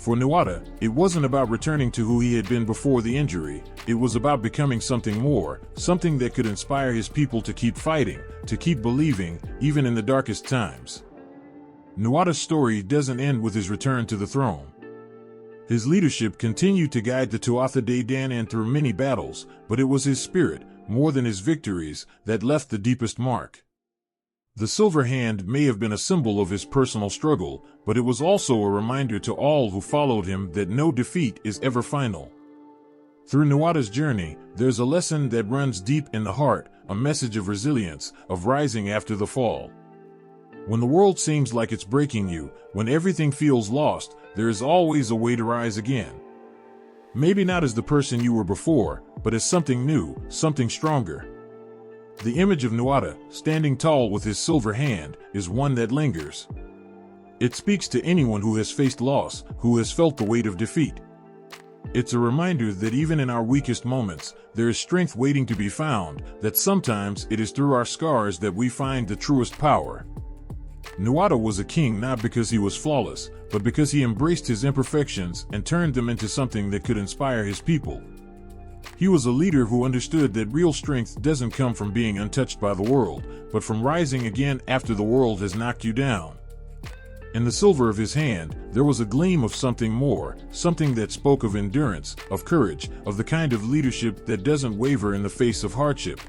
For Nuada, it wasn't about returning to who he had been before the injury, it was about becoming something more, something that could inspire his people to keep fighting, to keep believing, even in the darkest times. Nuada's story doesn't end with his return to the throne. His leadership continued to guide the Tuatha De Danann through many battles, but it was his spirit, more than his victories, that left the deepest mark. The silver hand may have been a symbol of his personal struggle, but it was also a reminder to all who followed him that no defeat is ever final. Through Nuada's journey, there's a lesson that runs deep in the heart, a message of resilience, of rising after the fall. When the world seems like it's breaking you, when everything feels lost, there is always a way to rise again. Maybe not as the person you were before, but as something new, something stronger. The image of Nuada, standing tall with his silver hand, is one that lingers. It speaks to anyone who has faced loss, who has felt the weight of defeat. It's a reminder that even in our weakest moments, there is strength waiting to be found, that sometimes it is through our scars that we find the truest power. Nuada was a king not because he was flawless, but because he embraced his imperfections and turned them into something that could inspire his people. He was a leader who understood that real strength doesn't come from being untouched by the world, but from rising again after the world has knocked you down. In the silver of his hand, there was a gleam of something more, something that spoke of endurance, of courage, of the kind of leadership that doesn't waver in the face of hardship.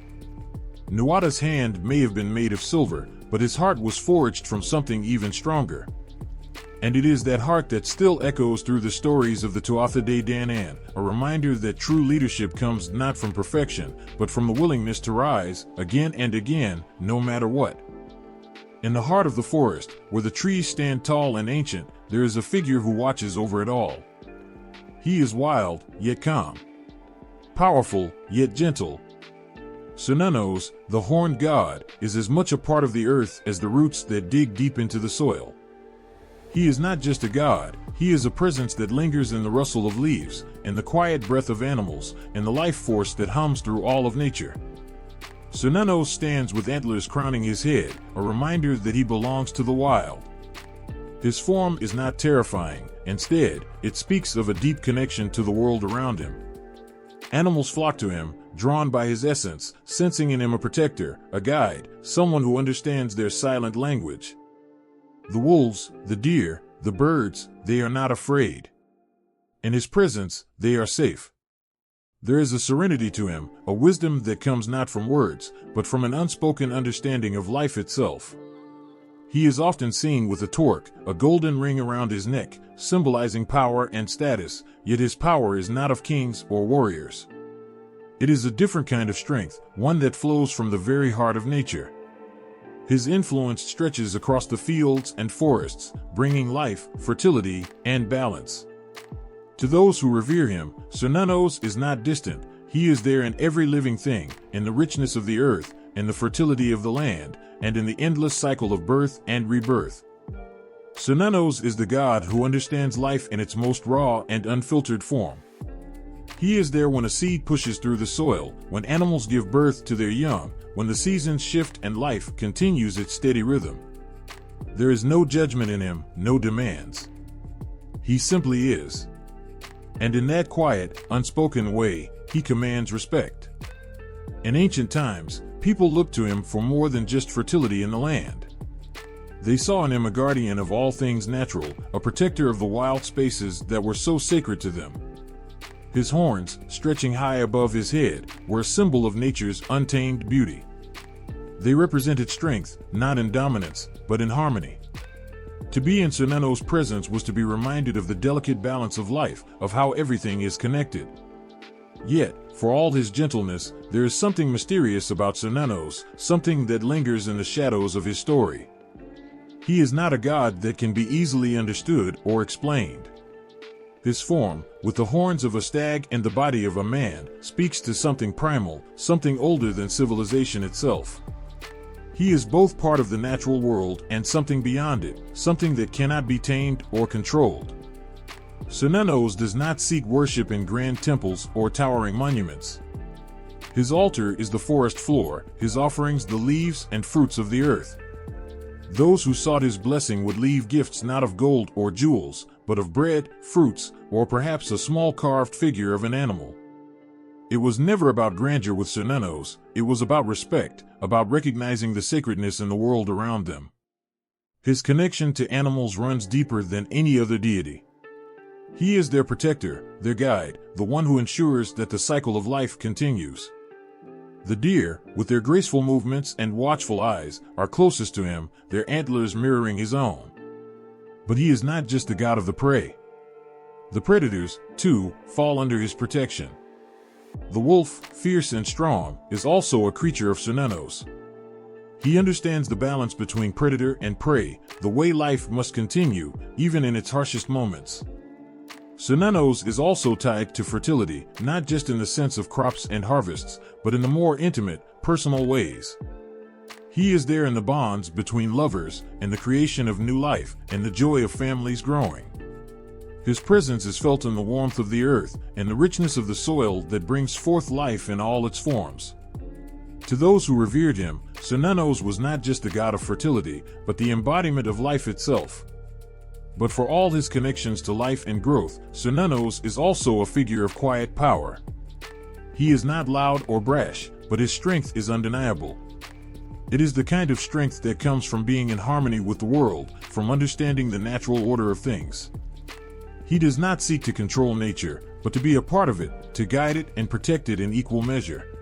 Nuada's hand may have been made of silver, but his heart was forged from something even stronger. And it is that heart that still echoes through the stories of the Tuatha De Danann, a reminder that true leadership comes not from perfection, but from the willingness to rise, again and again, no matter what. In the heart of the forest, where the trees stand tall and ancient, there is a figure who watches over it all. He is wild, yet calm. Powerful, yet gentle. Cernunnos, the horned god, is as much a part of the earth as the roots that dig deep into the soil. He is not just a god, he is a presence that lingers in the rustle of leaves, in the quiet breath of animals, in the life force that hums through all of nature. Cernunnos stands with antlers crowning his head, a reminder that he belongs to the wild. His form is not terrifying, instead, it speaks of a deep connection to the world around him. Animals flock to him, drawn by his essence, sensing in him a protector, a guide, someone who understands their silent language. The wolves, the deer, the birds, they are not afraid. In his presence, they are safe. There is a serenity to him, a wisdom that comes not from words, but from an unspoken understanding of life itself. He is often seen with a torque, a golden ring around his neck, symbolizing power and status, yet his power is not of kings or warriors. It is a different kind of strength, one that flows from the very heart of nature. His influence stretches across the fields and forests, bringing life, fertility, and balance. To those who revere him, Cernunnos is not distant. He is there in every living thing, in the richness of the earth, in the fertility of the land, and in the endless cycle of birth and rebirth. Cernunnos is the god who understands life in its most raw and unfiltered form. He is there when a seed pushes through the soil, when animals give birth to their young, when the seasons shift and life continues its steady rhythm. There is no judgment in him, no demands. He simply is. And in that quiet, unspoken way, he commands respect. In ancient times, people looked to him for more than just fertility in the land. They saw in him a guardian of all things natural, a protector of the wild spaces that were so sacred to them. His horns, stretching high above his head, were a symbol of nature's untamed beauty. They represented strength, not in dominance, but in harmony. To be in Cernunnos' presence was to be reminded of the delicate balance of life, of how everything is connected. Yet, for all his gentleness, there is something mysterious about Cernunnos, something that lingers in the shadows of his story. He is not a god that can be easily understood or explained. His form, with the horns of a stag and the body of a man, speaks to something primal, something older than civilization itself. He is both part of the natural world and something beyond it, something that cannot be tamed or controlled. Cernunnos does not seek worship in grand temples or towering monuments. His altar is the forest floor, his offerings the leaves and fruits of the earth. Those who sought his blessing would leave gifts not of gold or jewels, but of bread, fruits, or perhaps a small carved figure of an animal. It was never about grandeur with Cernunnos, it was about respect, about recognizing the sacredness in the world around them. His connection to animals runs deeper than any other deity. He is their protector, their guide, the one who ensures that the cycle of life continues. The deer, with their graceful movements and watchful eyes, are closest to him, their antlers mirroring his own. But he is not just the god of the prey. The predators, too, fall under his protection. The wolf, fierce and strong, is also a creature of Cernunnos. He understands the balance between predator and prey, the way life must continue, even in its harshest moments. Cernunnos is also tied to fertility, not just in the sense of crops and harvests, but in the more intimate, personal ways. He is there in the bonds between lovers, and the creation of new life, and the joy of families growing. His presence is felt in the warmth of the earth, and the richness of the soil that brings forth life in all its forms. To those who revered him, Cernunnos was not just the god of fertility, but the embodiment of life itself. But for all his connections to life and growth, Cernunnos is also a figure of quiet power. He is not loud or brash, but his strength is undeniable. It is the kind of strength that comes from being in harmony with the world, from understanding the natural order of things. He does not seek to control nature, but to be a part of it, to guide it and protect it in equal measure.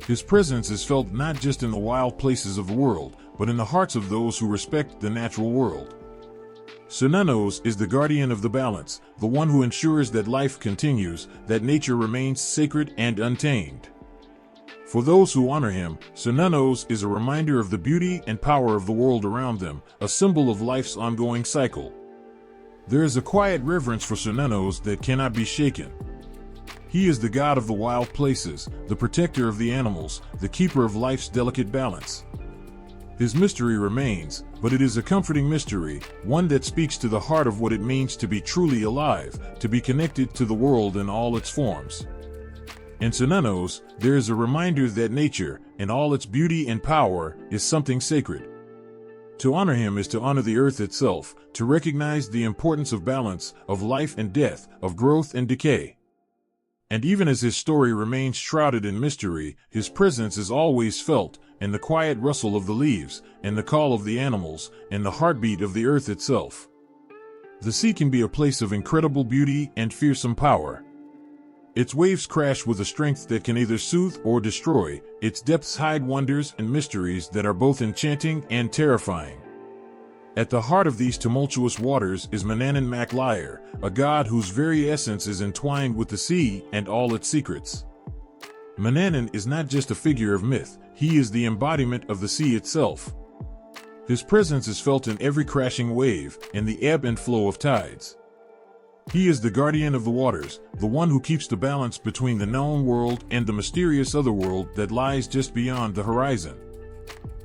His presence is felt not just in the wild places of the world, but in the hearts of those who respect the natural world. Cernunnos is the guardian of the balance, the one who ensures that life continues, that nature remains sacred and untamed. For those who honor him, Cernunnos is a reminder of the beauty and power of the world around them, a symbol of life's ongoing cycle. There is a quiet reverence for Cernunnos that cannot be shaken. He is the god of the wild places, the protector of the animals, the keeper of life's delicate balance. His mystery remains, but it is a comforting mystery, one that speaks to the heart of what it means to be truly alive, to be connected to the world in all its forms. In Cernunnos, there is a reminder that nature, in all its beauty and power, is something sacred. To honor him is to honor the earth itself, to recognize the importance of balance, of life and death, of growth and decay. And even as his story remains shrouded in mystery, his presence is always felt, in the quiet rustle of the leaves, in the call of the animals, in the heartbeat of the earth itself. The sea can be a place of incredible beauty and fearsome power. Its waves crash with a strength that can either soothe or destroy, its depths hide wonders and mysteries that are both enchanting and terrifying. At the heart of these tumultuous waters is Manannan Mac Liar, a god whose very essence is entwined with the sea and all its secrets. Manannan is not just a figure of myth, he is the embodiment of the sea itself. His presence is felt in every crashing wave, in the ebb and flow of tides. He is the guardian of the waters, the one who keeps the balance between the known world and the mysterious otherworld that lies just beyond the horizon.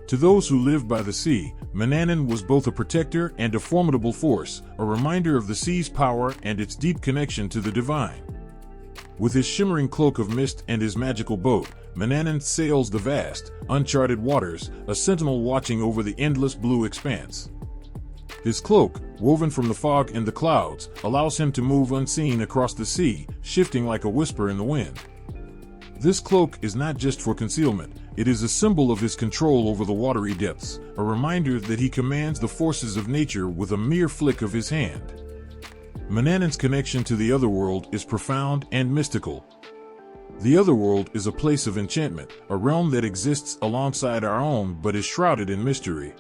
To those who lived by the sea, Manannan was both a protector and a formidable force, a reminder of the sea's power and its deep connection to the divine. With his shimmering cloak of mist and his magical boat, Manannan sails the vast, uncharted waters, a sentinel watching over the endless blue expanse. His cloak, woven from the fog and the clouds, allows him to move unseen across the sea, shifting like a whisper in the wind. This cloak is not just for concealment, it is a symbol of his control over the watery depths, a reminder that he commands the forces of nature with a mere flick of his hand. Manannan's connection to the otherworld is profound and mystical. The otherworld is a place of enchantment, a realm that exists alongside our own but is shrouded in mystery.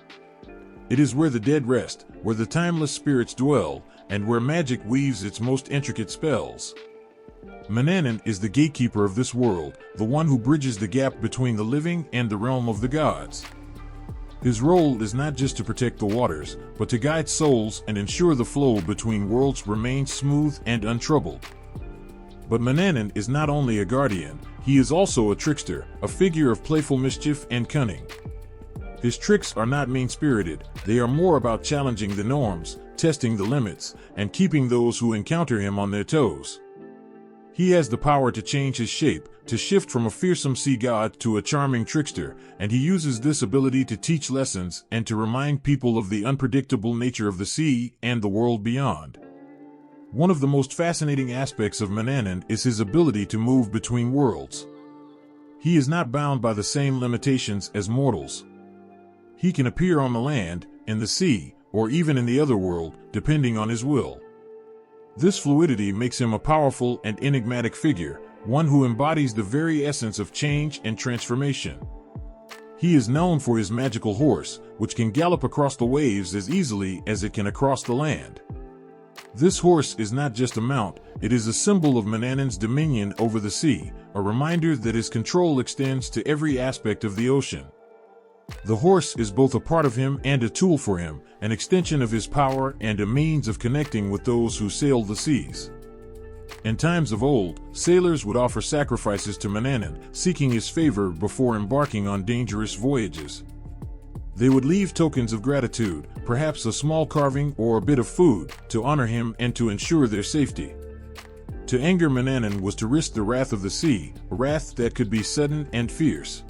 It is where the dead rest, where the timeless spirits dwell, and where magic weaves its most intricate spells. Manannan is the gatekeeper of this world, the one who bridges the gap between the living and the realm of the gods. His role is not just to protect the waters, but to guide souls and ensure the flow between worlds remains smooth and untroubled. But Manannan is not only a guardian, he is also a trickster, a figure of playful mischief and cunning. His tricks are not mean-spirited, they are more about challenging the norms, testing the limits, and keeping those who encounter him on their toes. He has the power to change his shape, to shift from a fearsome sea god to a charming trickster, and he uses this ability to teach lessons and to remind people of the unpredictable nature of the sea and the world beyond. One of the most fascinating aspects of Manannan is his ability to move between worlds. He is not bound by the same limitations as mortals. He can appear on the land, in the sea, or even in the otherworld, depending on his will. This fluidity makes him a powerful and enigmatic figure, one who embodies the very essence of change and transformation. He is known for his magical horse, which can gallop across the waves as easily as it can across the land. This horse is not just a mount, it is a symbol of Manannan's dominion over the sea, a reminder that his control extends to every aspect of the ocean. The horse is both a part of him and a tool for him, an extension of his power and a means of connecting with those who sail the seas. In times of old, sailors would offer sacrifices to Manannan, seeking his favor before embarking on dangerous voyages. They would leave tokens of gratitude, perhaps a small carving or a bit of food, to honor him and to ensure their safety. To anger Manannan was to risk the wrath of the sea, a wrath that could be sudden and fierce.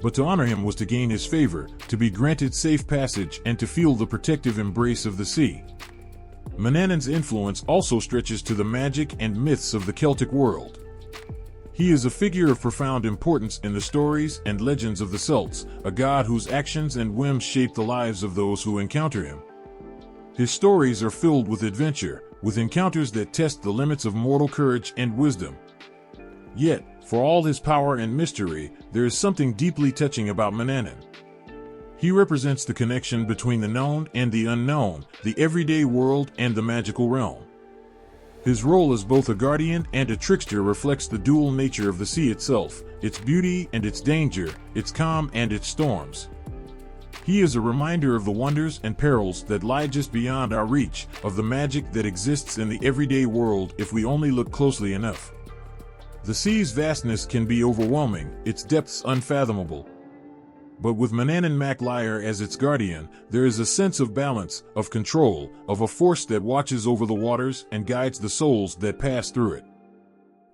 But to honor him was to gain his favor, to be granted safe passage and to feel the protective embrace of the sea. Manannan's influence also stretches to the magic and myths of the Celtic world. He is a figure of profound importance in the stories and legends of the Celts, a god whose actions and whims shape the lives of those who encounter him. His stories are filled with adventure, with encounters that test the limits of mortal courage and wisdom. Yet, for all his power and mystery, there is something deeply touching about Manannan. He represents the connection between the known and the unknown, the everyday world and the magical realm. His role as both a guardian and a trickster reflects the dual nature of the sea itself, its beauty and its danger, its calm and its storms. He is a reminder of the wonders and perils that lie just beyond our reach, of the magic that exists in the everyday world if we only look closely enough. The sea's vastness can be overwhelming, its depths unfathomable. But with Manannan Mac Liar as its guardian, there is a sense of balance, of control, of a force that watches over the waters and guides the souls that pass through it.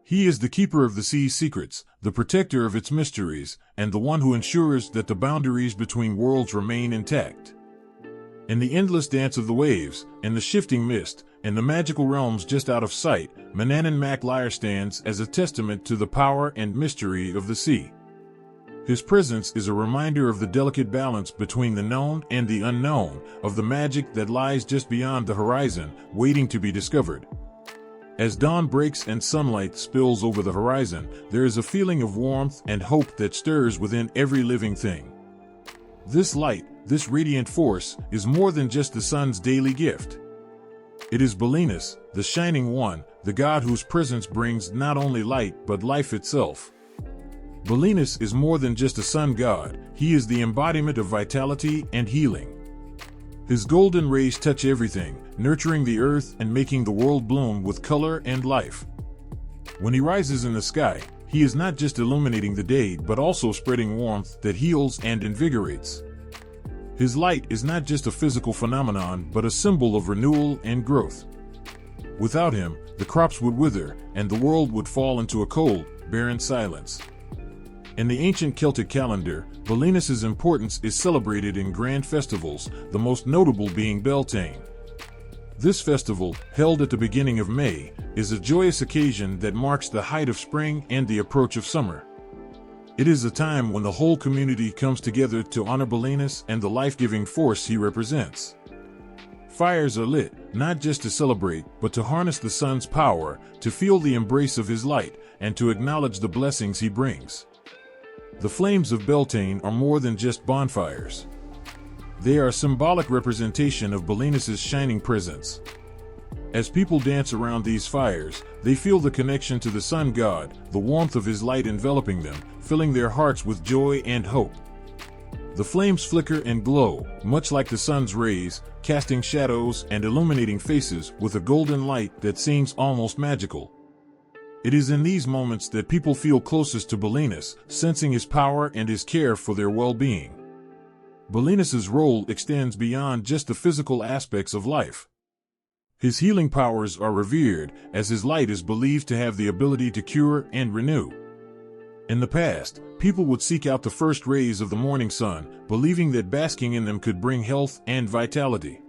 He is the keeper of the sea's secrets, the protector of its mysteries, and the one who ensures that the boundaries between worlds remain intact. In the endless dance of the waves, in the shifting mist, in the magical realms just out of sight, Manannan Mac Liar stands as a testament to the power and mystery of the sea. His presence is a reminder of the delicate balance between the known and the unknown, of the magic that lies just beyond the horizon, waiting to be discovered. As dawn breaks and sunlight spills over the horizon, there is a feeling of warmth and hope that stirs within every living thing. This light, this radiant force, is more than just the sun's daily gift. It is Belenus, the Shining One, the god whose presence brings not only light but life itself. Belenus is more than just a sun god, he is the embodiment of vitality and healing. His golden rays touch everything, nurturing the earth and making the world bloom with color and life. When he rises in the sky, he is not just illuminating the day but also spreading warmth that heals and invigorates. His light is not just a physical phenomenon but a symbol of renewal and growth. Without him, the crops would wither and the world would fall into a cold, barren silence. In the ancient Celtic calendar, Belenus's importance is celebrated in grand festivals, the most notable being Beltane. This festival, held at the beginning of May, is a joyous occasion that marks the height of spring and the approach of summer. It is a time when the whole community comes together to honor Belenus and the life-giving force he represents. Fires are lit, not just to celebrate, but to harness the sun's power, to feel the embrace of his light, and to acknowledge the blessings he brings. The flames of Beltane are more than just bonfires. They are a symbolic representation of Belenus's shining presence. As people dance around these fires, they feel the connection to the sun god, the warmth of his light enveloping them, filling their hearts with joy and hope. The flames flicker and glow, much like the sun's rays, casting shadows and illuminating faces with a golden light that seems almost magical. It is in these moments that people feel closest to Belenus, sensing his power and his care for their well-being. Belenus's role extends beyond just the physical aspects of life. His healing powers are revered, as his light is believed to have the ability to cure and renew. In the past, people would seek out the first rays of the morning sun, believing that basking in them could bring health and vitality.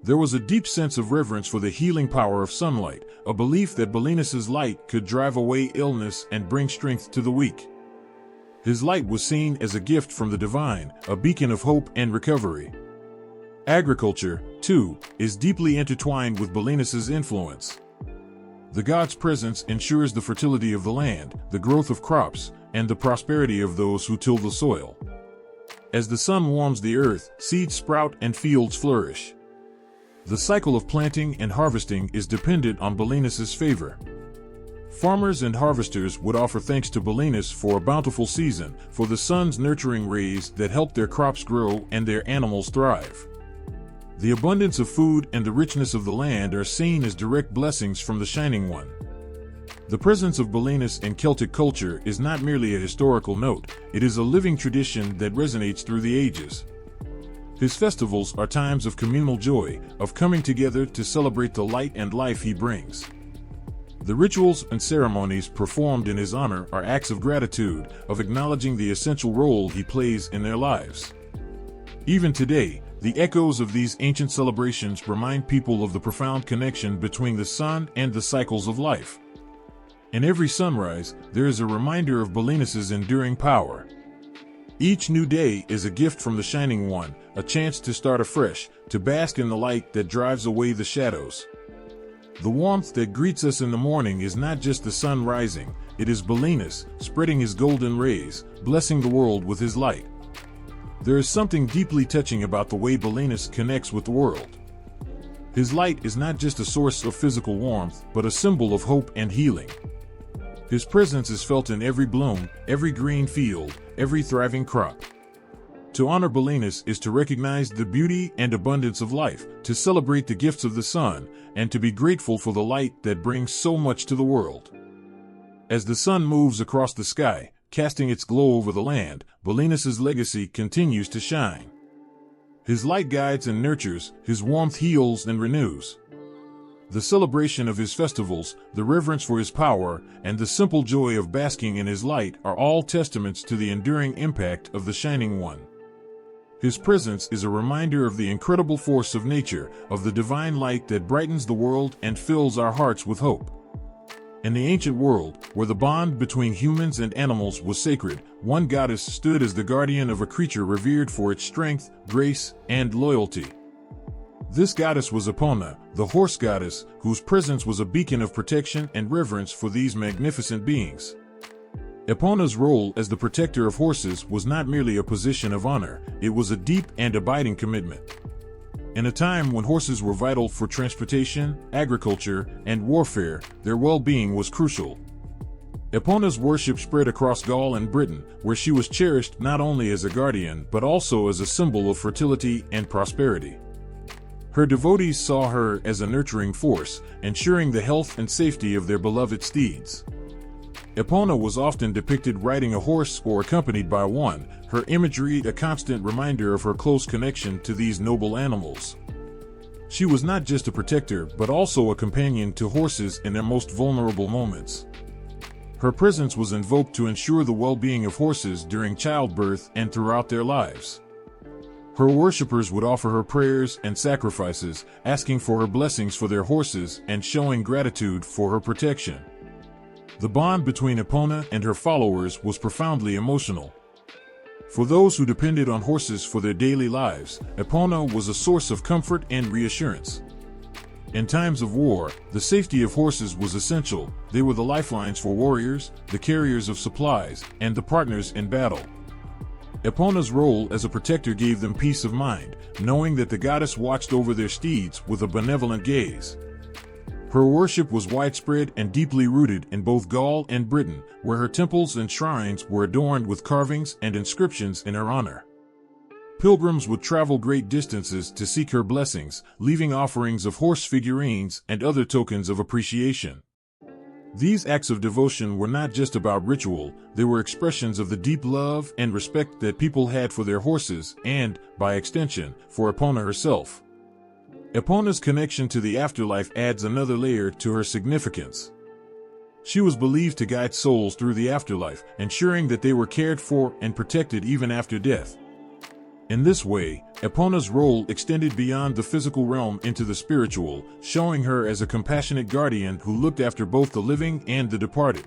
There was a deep sense of reverence for the healing power of sunlight, a belief that Belenus's light could drive away illness and bring strength to the weak. His light was seen as a gift from the divine, a beacon of hope and recovery. Agriculture, too, is deeply intertwined with Belenus's influence. The god's presence ensures the fertility of the land, the growth of crops, and the prosperity of those who till the soil. As the sun warms the earth, seeds sprout and fields flourish. The cycle of planting and harvesting is dependent on Belenus's favor. Farmers and harvesters would offer thanks to Belenus for a bountiful season, for the sun's nurturing rays that help their crops grow and their animals thrive. The abundance of food and the richness of the land are seen as direct blessings from the Shining One. The presence of Belenus in Celtic culture is not merely a historical note, it is a living tradition that resonates through the ages. His festivals are times of communal joy, of coming together to celebrate the light and life he brings. The rituals and ceremonies performed in his honor are acts of gratitude, of acknowledging the essential role he plays in their lives. Even today, the echoes of these ancient celebrations remind people of the profound connection between the sun and the cycles of life. In every sunrise, there is a reminder of Belenus's enduring power. Each new day is a gift from the Shining One, a chance to start afresh, to bask in the light that drives away the shadows. The warmth that greets us in the morning is not just the sun rising, it is Belenus, spreading his golden rays, blessing the world with his light. There is something deeply touching about the way Belenus connects with the world. His light is not just a source of physical warmth, but a symbol of hope and healing. His presence is felt in every bloom, every green field, every thriving crop. To honor Belenus is to recognize the beauty and abundance of life, to celebrate the gifts of the sun, and to be grateful for the light that brings so much to the world. As the sun moves across the sky, casting its glow over the land, Belenus's legacy continues to shine. His light guides and nurtures, his warmth heals and renews. The celebration of his festivals, the reverence for his power, and the simple joy of basking in his light are all testaments to the enduring impact of the Shining One. His presence is a reminder of the incredible force of nature, of the divine light that brightens the world and fills our hearts with hope. In the ancient world, where the bond between humans and animals was sacred, one goddess stood as the guardian of a creature revered for its strength, grace, and loyalty. This goddess was Epona, the horse goddess, whose presence was a beacon of protection and reverence for these magnificent beings. Epona's role as the protector of horses was not merely a position of honor, it was a deep and abiding commitment. In a time when horses were vital for transportation, agriculture, and warfare, their well-being was crucial. Epona's worship spread across Gaul and Britain, where she was cherished not only as a guardian but also as a symbol of fertility and prosperity. Her devotees saw her as a nurturing force, ensuring the health and safety of their beloved steeds. Epona was often depicted riding a horse or accompanied by one, her imagery a constant reminder of her close connection to these noble animals. She was not just a protector but also a companion to horses in their most vulnerable moments. Her presence was invoked to ensure the well-being of horses during childbirth and throughout their lives. Her worshippers would offer her prayers and sacrifices, asking for her blessings for their horses and showing gratitude for her protection. The bond between Epona and her followers was profoundly emotional. For those who depended on horses for their daily lives, Epona was a source of comfort and reassurance. In times of war, the safety of horses was essential. They were the lifelines for warriors, the carriers of supplies, and the partners in battle. Epona's role as a protector gave them peace of mind, knowing that the goddess watched over their steeds with a benevolent gaze. Her worship was widespread and deeply rooted in both Gaul and Britain, where her temples and shrines were adorned with carvings and inscriptions in her honor. Pilgrims would travel great distances to seek her blessings, leaving offerings of horse figurines and other tokens of appreciation. These acts of devotion were not just about ritual, they were expressions of the deep love and respect that people had for their horses and, by extension, for Epona herself. Epona's connection to the afterlife adds another layer to her significance. She was believed to guide souls through the afterlife, ensuring that they were cared for and protected even after death. In this way, Epona's role extended beyond the physical realm into the spiritual, showing her as a compassionate guardian who looked after both the living and the departed.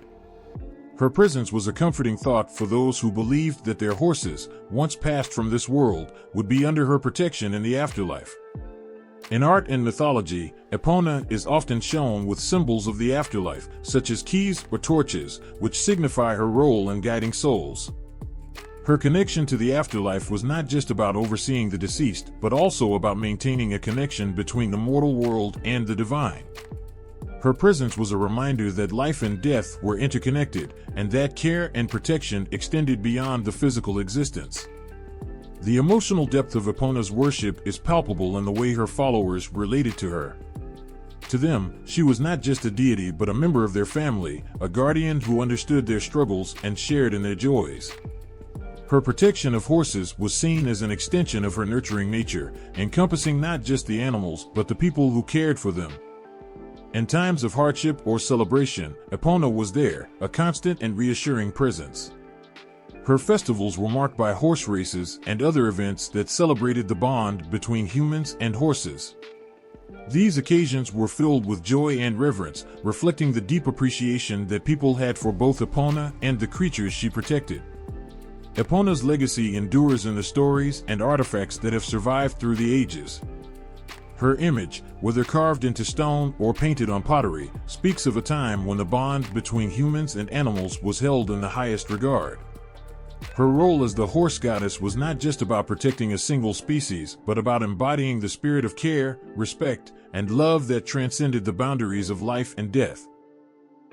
Her presence was a comforting thought for those who believed that their horses, once passed from this world, would be under her protection in the afterlife. In art and mythology, Epona is often shown with symbols of the afterlife, such as keys or torches, which signify her role in guiding souls. Her connection to the afterlife was not just about overseeing the deceased, but also about maintaining a connection between the mortal world and the divine. Her presence was a reminder that life and death were interconnected, and that care and protection extended beyond the physical existence. The emotional depth of Epona's worship is palpable in the way her followers related to her. To them, she was not just a deity but a member of their family, a guardian who understood their struggles and shared in their joys. Her protection of horses was seen as an extension of her nurturing nature, encompassing not just the animals but the people who cared for them. In times of hardship or celebration, Epona was there, a constant and reassuring presence. Her festivals were marked by horse races and other events that celebrated the bond between humans and horses. These occasions were filled with joy and reverence, reflecting the deep appreciation that people had for both Epona and the creatures she protected. Epona's legacy endures in the stories and artifacts that have survived through the ages. Her image, whether carved into stone or painted on pottery, speaks of a time when the bond between humans and animals was held in the highest regard. Her role as the horse goddess was not just about protecting a single species, but about embodying the spirit of care, respect, and love that transcended the boundaries of life and death.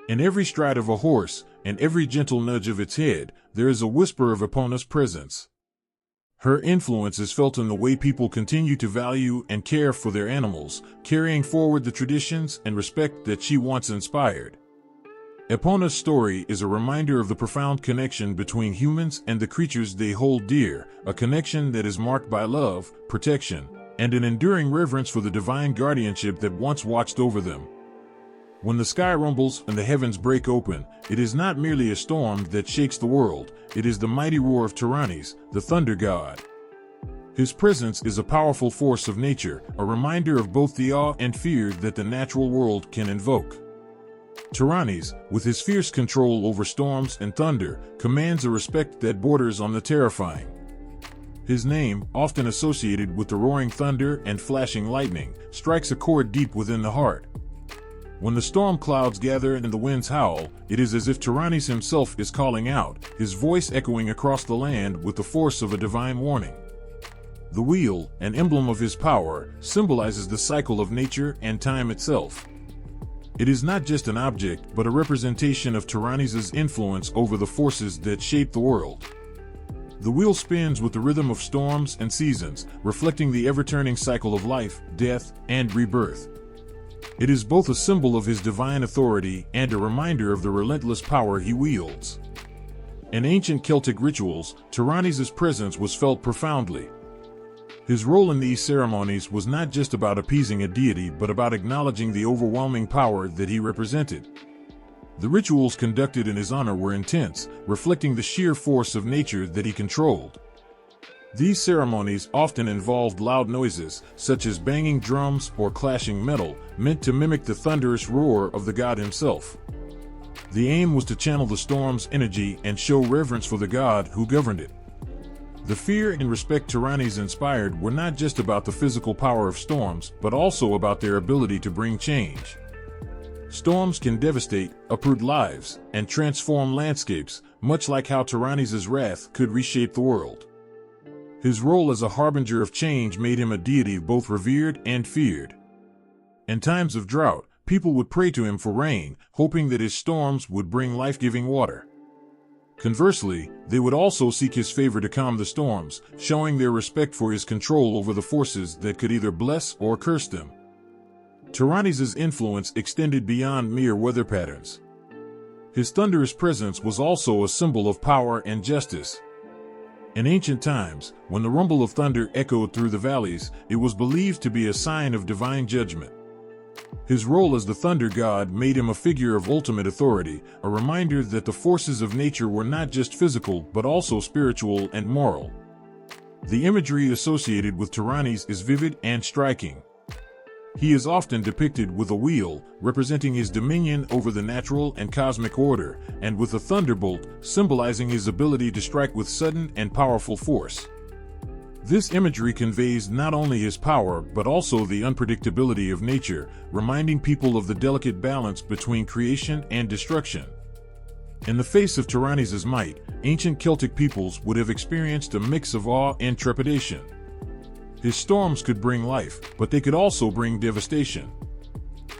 In every stride of a horse, and every gentle nudge of its head, there is a whisper of Epona's presence. Her influence is felt in the way people continue to value and care for their animals, carrying forward the traditions and respect that she once inspired. Epona's story is a reminder of the profound connection between humans and the creatures they hold dear, a connection that is marked by love, protection, and an enduring reverence for the divine guardianship that once watched over them. When the sky rumbles and the heavens break open, it is not merely a storm that shakes the world, it is the mighty roar of Taranis, the thunder god. His presence is a powerful force of nature, a reminder of both the awe and fear that the natural world can invoke. Taranis, with his fierce control over storms and thunder, commands a respect that borders on the terrifying. His name, often associated with the roaring thunder and flashing lightning, strikes a chord deep within the heart. When the storm clouds gather and the winds howl, it is as if Taranis himself is calling out, his voice echoing across the land with the force of a divine warning. The wheel, an emblem of his power, symbolizes the cycle of nature and time itself. It is not just an object, but a representation of Taranis' influence over the forces that shape the world. The wheel spins with the rhythm of storms and seasons, reflecting the ever-turning cycle of life, death, and rebirth. It is both a symbol of his divine authority and a reminder of the relentless power he wields. In ancient Celtic rituals, Taranis' presence was felt profoundly. His role in these ceremonies was not just about appeasing a deity but about acknowledging the overwhelming power that he represented. The rituals conducted in his honor were intense, reflecting the sheer force of nature that he controlled. These ceremonies often involved loud noises, such as banging drums or clashing metal, meant to mimic the thunderous roar of the god himself. The aim was to channel the storm's energy and show reverence for the god who governed it. The fear and respect Taranis inspired were not just about the physical power of storms, but also about their ability to bring change. Storms can devastate, uproot lives, and transform landscapes, much like how Taranis' wrath could reshape the world. His role as a harbinger of change made him a deity both revered and feared. In times of drought, people would pray to him for rain, hoping that his storms would bring life-giving water. Conversely, they would also seek his favor to calm the storms, showing their respect for his control over the forces that could either bless or curse them. Taranis' influence extended beyond mere weather patterns. His thunderous presence was also a symbol of power and justice. In ancient times, when the rumble of thunder echoed through the valleys, it was believed to be a sign of divine judgment. His role as the thunder god made him a figure of ultimate authority, a reminder that the forces of nature were not just physical but also spiritual and moral. The imagery associated with Taranis is vivid and striking. He is often depicted with a wheel, representing his dominion over the natural and cosmic order, and with a thunderbolt, symbolizing his ability to strike with sudden and powerful force. This imagery conveys not only his power but also the unpredictability of nature, reminding people of the delicate balance between creation and destruction. In the face of Taranis' might, ancient Celtic peoples would have experienced a mix of awe and trepidation. His storms could bring life, but they could also bring devastation.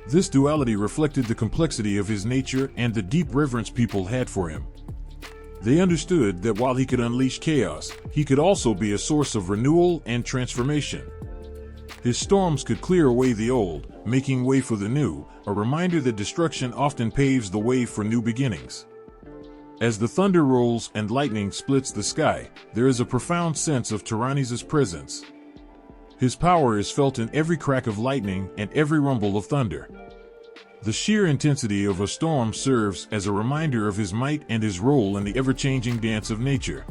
This duality reflected the complexity of his nature and the deep reverence people had for him. They understood that while he could unleash chaos, he could also be a source of renewal and transformation. His storms could clear away the old, making way for the new, a reminder that destruction often paves the way for new beginnings. As the thunder rolls and lightning splits the sky, there is a profound sense of Taranis' presence. His power is felt in every crack of lightning and every rumble of thunder. The sheer intensity of a storm serves as a reminder of his might and his role in the ever-changing dance of nature.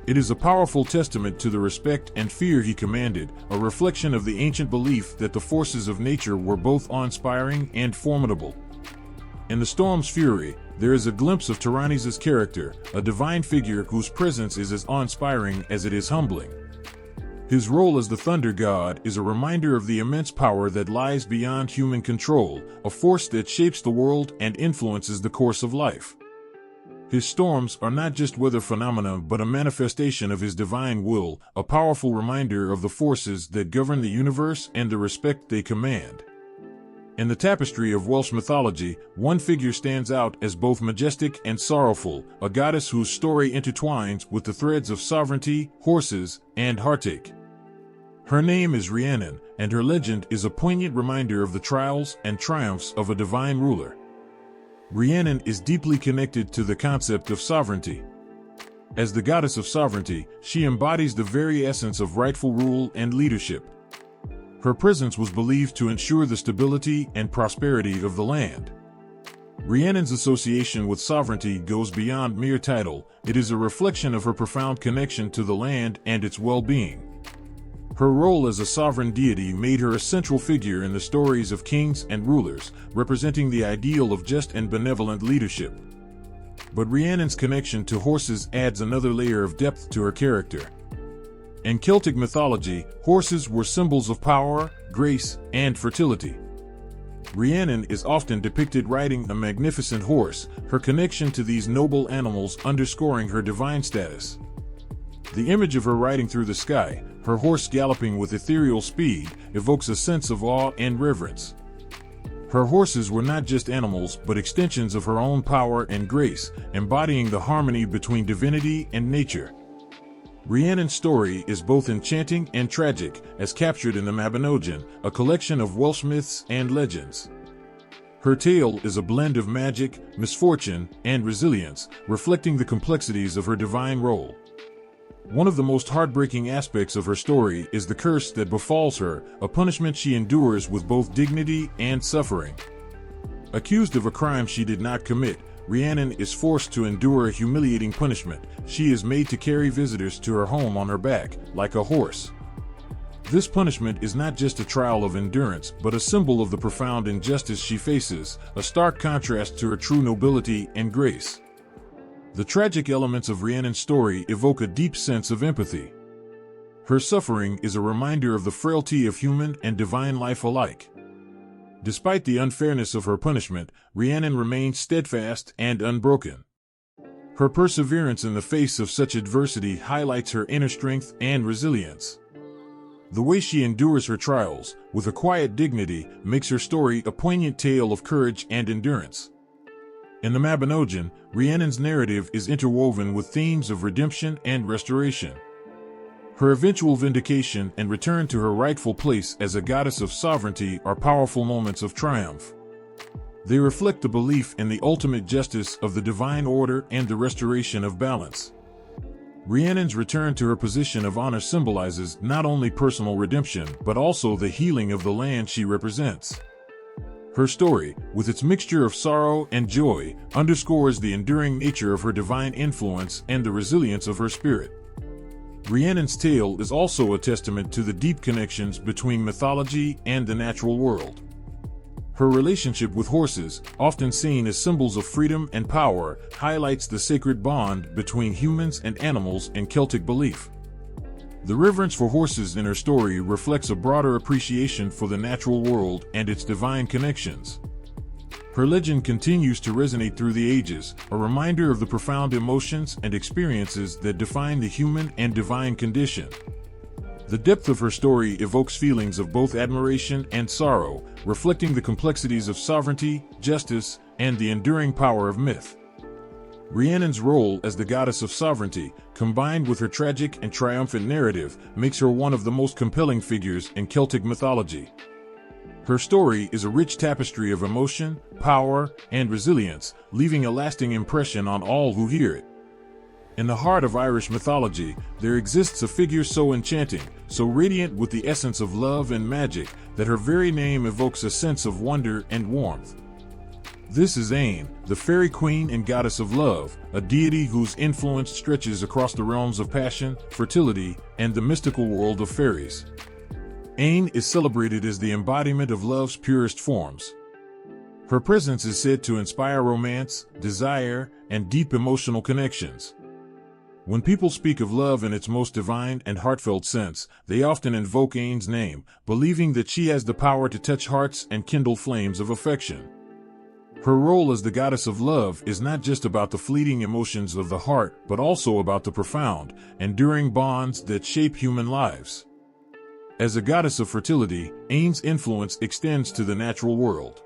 It is a powerful testament to the respect and fear he commanded, a reflection of the ancient belief that the forces of nature were both awe-inspiring and formidable. In the storm's fury, there is a glimpse of Taranis' character, a divine figure whose presence is as awe-inspiring as it is humbling. His role as the thunder god is a reminder of the immense power that lies beyond human control, a force that shapes the world and influences the course of life. His storms are not just weather phenomena but a manifestation of his divine will, a powerful reminder of the forces that govern the universe and the respect they command. In the tapestry of Welsh mythology, one figure stands out as both majestic and sorrowful, a goddess whose story intertwines with the threads of sovereignty, horses, and heartache. Her name is Rhiannon, and her legend is a poignant reminder of the trials and triumphs of a divine ruler. Rhiannon is deeply connected to the concept of sovereignty. As the goddess of sovereignty, she embodies the very essence of rightful rule and leadership. Her presence was believed to ensure the stability and prosperity of the land. Rhiannon's association with sovereignty goes beyond mere title. It is a reflection of her profound connection to the land and its well-being. Her role as a sovereign deity made her a central figure in the stories of kings and rulers, representing the ideal of just and benevolent leadership. But Rhiannon's connection to horses adds another layer of depth to her character. In Celtic mythology, horses were symbols of power, grace, and fertility. Rhiannon is often depicted riding a magnificent horse, her connection to these noble animals underscoring her divine status. The image of her riding through the sky, her horse galloping with ethereal speed, evokes a sense of awe and reverence. Her horses were not just animals but extensions of her own power and grace, embodying the harmony between divinity and nature. Rhiannon's story is both enchanting and tragic, as captured in the Mabinogion, a collection of Welsh myths and legends. Her tale is a blend of magic, misfortune, and resilience, reflecting the complexities of her divine role. One of the most heartbreaking aspects of her story is the curse that befalls her, a punishment she endures with both dignity and suffering. Accused of a crime she did not commit, Rhiannon is forced to endure a humiliating punishment. She is made to carry visitors to her home on her back, like a horse. This punishment is not just a trial of endurance, but a symbol of the profound injustice she faces, a stark contrast to her true nobility and grace. The tragic elements of Rhiannon's story evoke a deep sense of empathy. Her suffering is a reminder of the frailty of human and divine life alike. Despite the unfairness of her punishment, Rhiannon remains steadfast and unbroken. Her perseverance in the face of such adversity highlights her inner strength and resilience. The way she endures her trials, with a quiet dignity, makes her story a poignant tale of courage and endurance. In the Mabinogion, Rhiannon's narrative is interwoven with themes of redemption and restoration. Her eventual vindication and return to her rightful place as a goddess of sovereignty are powerful moments of triumph. They reflect the belief in the ultimate justice of the divine order and the restoration of balance. Rhiannon's return to her position of honor symbolizes not only personal redemption but also the healing of the land she represents. Her story, with its mixture of sorrow and joy, underscores the enduring nature of her divine influence and the resilience of her spirit. Rhiannon's tale is also a testament to the deep connections between mythology and the natural world. Her relationship with horses, often seen as symbols of freedom and power, highlights the sacred bond between humans and animals in Celtic belief. The reverence for horses in her story reflects a broader appreciation for the natural world and its divine connections. Her legend continues to resonate through the ages, a reminder of the profound emotions and experiences that define the human and divine condition. The depth of her story evokes feelings of both admiration and sorrow, reflecting the complexities of sovereignty, justice, and the enduring power of myth. Rhiannon's role as the goddess of sovereignty, combined with her tragic and triumphant narrative, makes her one of the most compelling figures in Celtic mythology. Her story is a rich tapestry of emotion, power, and resilience, leaving a lasting impression on all who hear it. In the heart of Irish mythology, there exists a figure so enchanting, so radiant with the essence of love and magic, that her very name evokes a sense of wonder and warmth. This is Aine, the fairy queen and goddess of love, a deity whose influence stretches across the realms of passion, fertility, and the mystical world of fairies. Aine is celebrated as the embodiment of love's purest forms. Her presence is said to inspire romance, desire, and deep emotional connections. When people speak of love in its most divine and heartfelt sense, they often invoke Aine's name, believing that she has the power to touch hearts and kindle flames of affection. Her role as the goddess of love is not just about the fleeting emotions of the heart, but also about the profound, enduring bonds that shape human lives. As a goddess of fertility, Aine's influence extends to the natural world.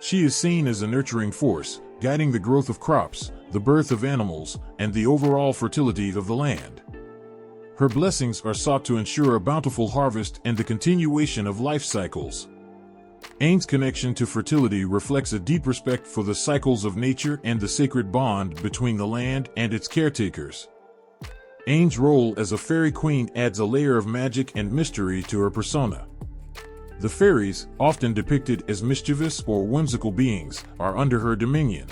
She is seen as a nurturing force, guiding the growth of crops, the birth of animals, and the overall fertility of the land. Her blessings are sought to ensure a bountiful harvest and the continuation of life cycles. Aine's connection to fertility reflects a deep respect for the cycles of nature and the sacred bond between the land and its caretakers. Aine's role as a fairy queen adds a layer of magic and mystery to her persona. The fairies, often depicted as mischievous or whimsical beings, are under her dominion.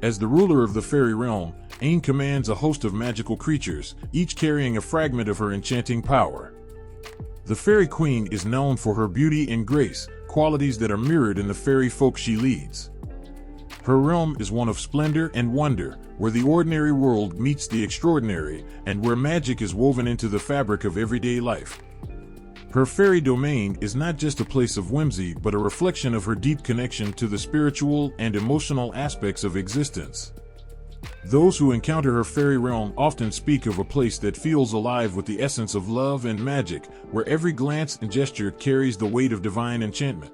As the ruler of the fairy realm, Aine commands a host of magical creatures, each carrying a fragment of her enchanting power. The fairy queen is known for her beauty and grace, qualities that are mirrored in the fairy folk she leads. Her realm is one of splendor and wonder, where the ordinary world meets the extraordinary, and where magic is woven into the fabric of everyday life. Her fairy domain is not just a place of whimsy but a reflection of her deep connection to the spiritual and emotional aspects of existence. Those who encounter her fairy realm often speak of a place that feels alive with the essence of love and magic, where every glance and gesture carries the weight of divine enchantment.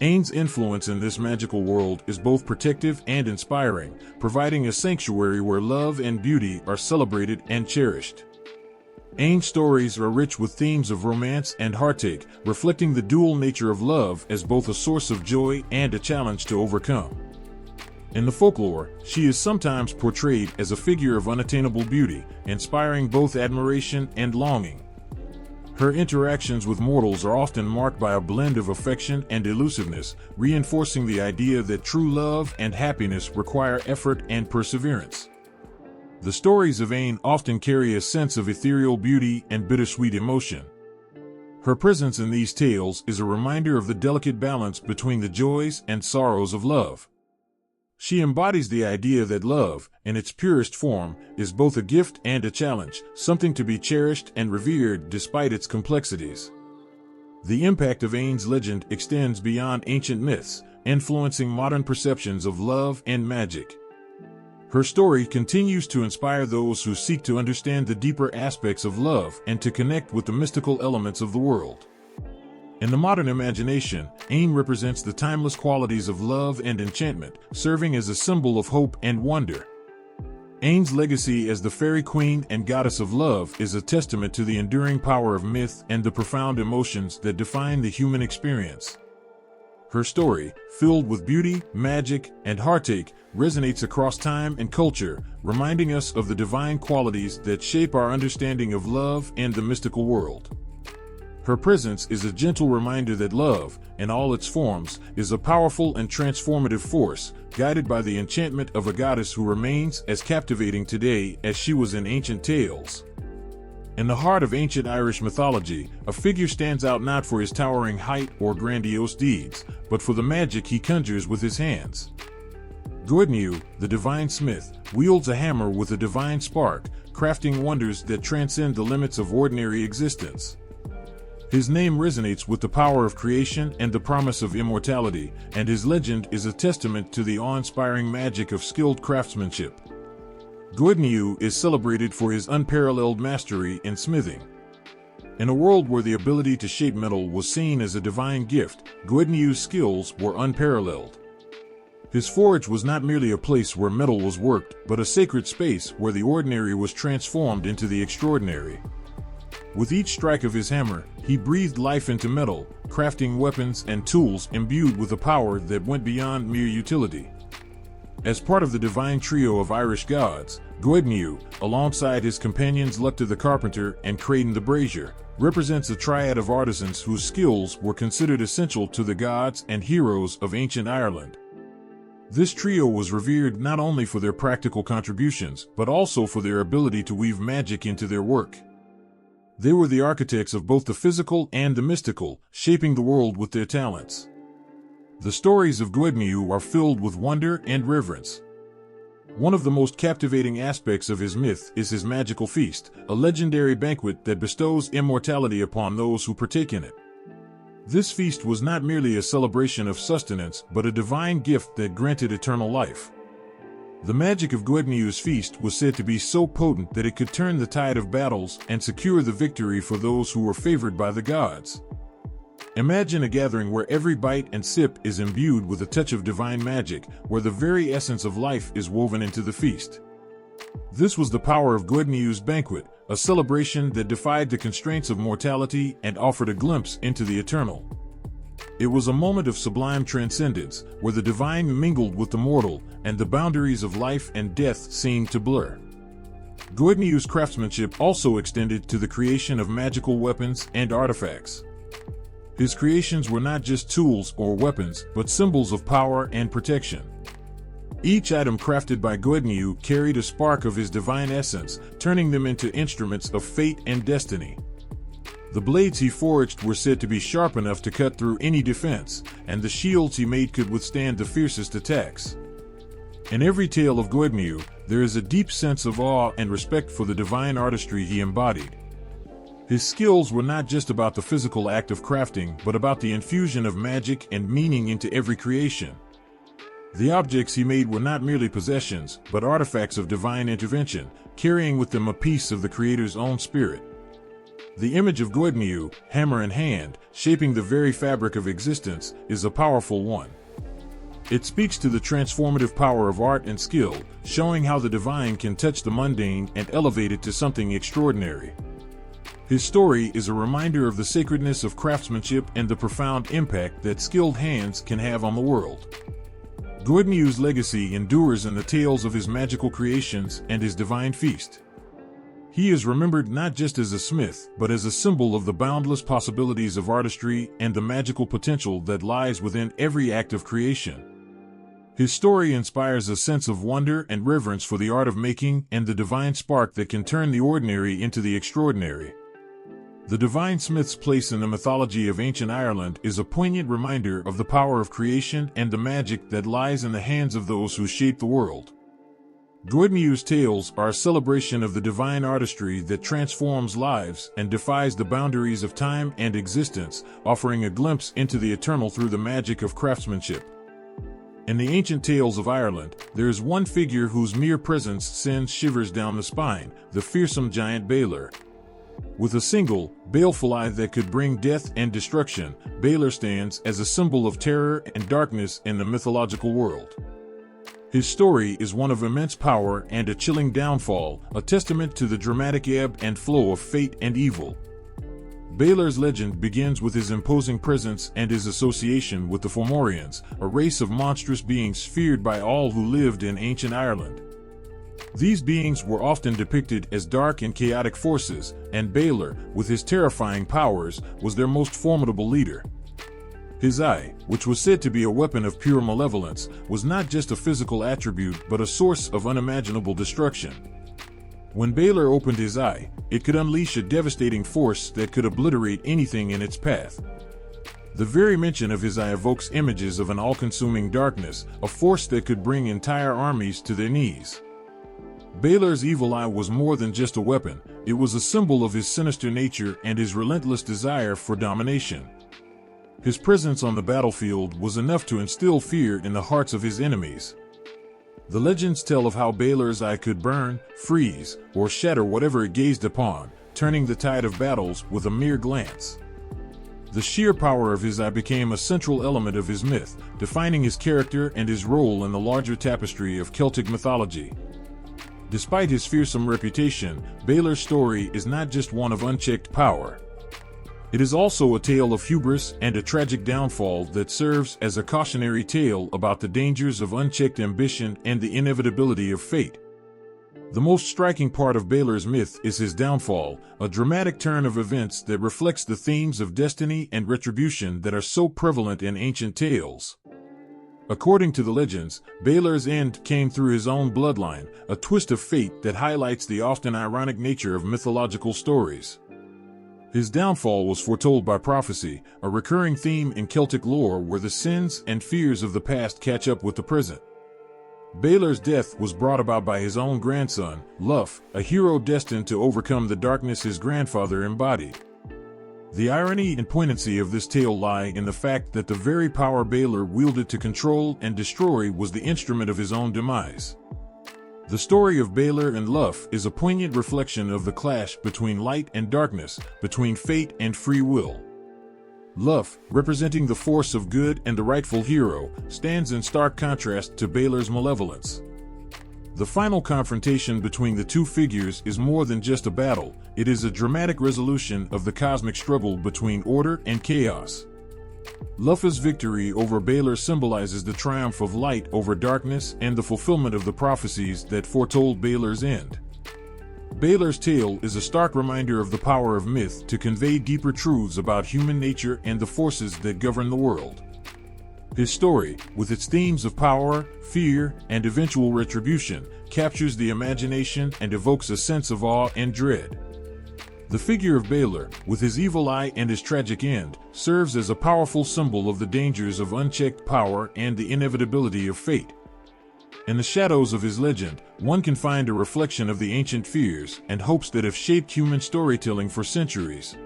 Aine's influence in this magical world is both protective and inspiring, providing a sanctuary where love and beauty are celebrated and cherished. Aine's stories are rich with themes of romance and heartache, reflecting the dual nature of love as both a source of joy and a challenge to overcome. In the folklore, she is sometimes portrayed as a figure of unattainable beauty, inspiring both admiration and longing. Her interactions with mortals are often marked by a blend of affection and elusiveness, reinforcing the idea that true love and happiness require effort and perseverance. The stories of Aine often carry a sense of ethereal beauty and bittersweet emotion. Her presence in these tales is a reminder of the delicate balance between the joys and sorrows of love. She embodies the idea that love, in its purest form, is both a gift and a challenge, something to be cherished and revered despite its complexities. The impact of Aine's legend extends beyond ancient myths, influencing modern perceptions of love and magic. Her story continues to inspire those who seek to understand the deeper aspects of love and to connect with the mystical elements of the world. In the modern imagination, Aine represents the timeless qualities of love and enchantment, serving as a symbol of hope and wonder. Aine's legacy as the fairy queen and goddess of love is a testament to the enduring power of myth and the profound emotions that define the human experience. Her story, filled with beauty, magic, and heartache, resonates across time and culture, reminding us of the divine qualities that shape our understanding of love and the mystical world. Her presence is a gentle reminder that love, in all its forms, is a powerful and transformative force, guided by the enchantment of a goddess who remains as captivating today as she was in ancient tales. In the heart of ancient Irish mythology, a figure stands out not for his towering height or grandiose deeds, but for the magic he conjures with his hands. Goibniu, the divine smith, wields a hammer with a divine spark, crafting wonders that transcend the limits of ordinary existence. His name resonates with the power of creation and the promise of immortality, and his legend is a testament to the awe-inspiring magic of skilled craftsmanship. Goibniu is celebrated for his unparalleled mastery in smithing. In a world where the ability to shape metal was seen as a divine gift, Goibniu's skills were unparalleled. His forge was not merely a place where metal was worked, but a sacred space where the ordinary was transformed into the extraordinary. With each strike of his hammer, he breathed life into metal, crafting weapons and tools imbued with a power that went beyond mere utility. As part of the divine trio of Irish gods, Goibniu, alongside his companions Lugh the carpenter and Creighton the brazier, represents a triad of artisans whose skills were considered essential to the gods and heroes of ancient Ireland. This trio was revered not only for their practical contributions, but also for their ability to weave magic into their work. They were the architects of both the physical and the mystical, shaping the world with their talents. The stories of Goibniu are filled with wonder and reverence. One of the most captivating aspects of his myth is his magical feast, a legendary banquet that bestows immortality upon those who partake in it. This feast was not merely a celebration of sustenance, but a divine gift that granted eternal life. The magic of Goibniu's feast was said to be so potent that it could turn the tide of battles and secure the victory for those who were favored by the gods. Imagine a gathering where every bite and sip is imbued with a touch of divine magic, where the very essence of life is woven into the feast. This was the power of Goibniu's banquet, a celebration that defied the constraints of mortality and offered a glimpse into the eternal. It was a moment of sublime transcendence, where the divine mingled with the mortal, and the boundaries of life and death seemed to blur. Goibniu's craftsmanship also extended to the creation of magical weapons and artifacts. His creations were not just tools or weapons, but symbols of power and protection. Each item crafted by Goibniu carried a spark of his divine essence, turning them into instruments of fate and destiny. The blades he forged were said to be sharp enough to cut through any defense, and the shields he made could withstand the fiercest attacks. In every tale of Goibniu, there is a deep sense of awe and respect for the divine artistry he embodied. His skills were not just about the physical act of crafting, but about the infusion of magic and meaning into every creation. The objects he made were not merely possessions, but artifacts of divine intervention, carrying with them a piece of the Creator's own spirit. The image of Goibniu, hammer in hand, shaping the very fabric of existence, is a powerful one. It speaks to the transformative power of art and skill, showing how the divine can touch the mundane and elevate it to something extraordinary. His story is a reminder of the sacredness of craftsmanship and the profound impact that skilled hands can have on the world. Goibniu's legacy endures in the tales of his magical creations and his divine feast. He is remembered not just as a smith, but as a symbol of the boundless possibilities of artistry and the magical potential that lies within every act of creation. His story inspires a sense of wonder and reverence for the art of making and the divine spark that can turn the ordinary into the extraordinary. The divine smith's place in the mythology of ancient Ireland is a poignant reminder of the power of creation and the magic that lies in the hands of those who shape the world. Goibniu's tales are a celebration of the divine artistry that transforms lives and defies the boundaries of time and existence, offering a glimpse into the eternal through the magic of craftsmanship. In the ancient tales of Ireland, there is one figure whose mere presence sends shivers down the spine, the fearsome giant Balor. With a single, baleful eye that could bring death and destruction, Balor stands as a symbol of terror and darkness in the mythological world. His story is one of immense power and a chilling downfall, a testament to the dramatic ebb and flow of fate and evil. Balor's legend begins with his imposing presence and his association with the Fomorians, a race of monstrous beings feared by all who lived in ancient Ireland. These beings were often depicted as dark and chaotic forces, and Balor, with his terrifying powers, was their most formidable leader. His eye, which was said to be a weapon of pure malevolence, was not just a physical attribute but a source of unimaginable destruction. When Balor opened his eye, it could unleash a devastating force that could obliterate anything in its path. The very mention of his eye evokes images of an all-consuming darkness, a force that could bring entire armies to their knees. Balor's evil eye was more than just a weapon, it was a symbol of his sinister nature and his relentless desire for domination. His presence on the battlefield was enough to instill fear in the hearts of his enemies. The legends tell of how Balor's eye could burn, freeze, or shatter whatever it gazed upon, turning the tide of battles with a mere glance. The sheer power of his eye became a central element of his myth, defining his character and his role in the larger tapestry of Celtic mythology. Despite his fearsome reputation, Balor's story is not just one of unchecked power. It is also a tale of hubris and a tragic downfall that serves as a cautionary tale about the dangers of unchecked ambition and the inevitability of fate. The most striking part of Balor's myth is his downfall, a dramatic turn of events that reflects the themes of destiny and retribution that are so prevalent in ancient tales. According to the legends, Balor's end came through his own bloodline, a twist of fate that highlights the often ironic nature of mythological stories. His downfall was foretold by prophecy, a recurring theme in Celtic lore where the sins and fears of the past catch up with the present. Balor's death was brought about by his own grandson, Lugh, a hero destined to overcome the darkness his grandfather embodied. The irony and poignancy of this tale lie in the fact that the very power Balor wielded to control and destroy was the instrument of his own demise. The story of Balor and Lugh is a poignant reflection of the clash between light and darkness, between fate and free will. Lugh, representing the force of good and the rightful hero, stands in stark contrast to Balor's malevolence. The final confrontation between the two figures is more than just a battle, it is a dramatic resolution of the cosmic struggle between order and chaos. Lugh's victory over Balor symbolizes the triumph of light over darkness and the fulfillment of the prophecies that foretold Balor's end. Balor's tale is a stark reminder of the power of myth to convey deeper truths about human nature and the forces that govern the world. His story, with its themes of power, fear, and eventual retribution, captures the imagination and evokes a sense of awe and dread. The figure of Balor, with his evil eye and his tragic end, serves as a powerful symbol of the dangers of unchecked power and the inevitability of fate. In the shadows of his legend, one can find a reflection of the ancient fears and hopes that have shaped human storytelling for centuries.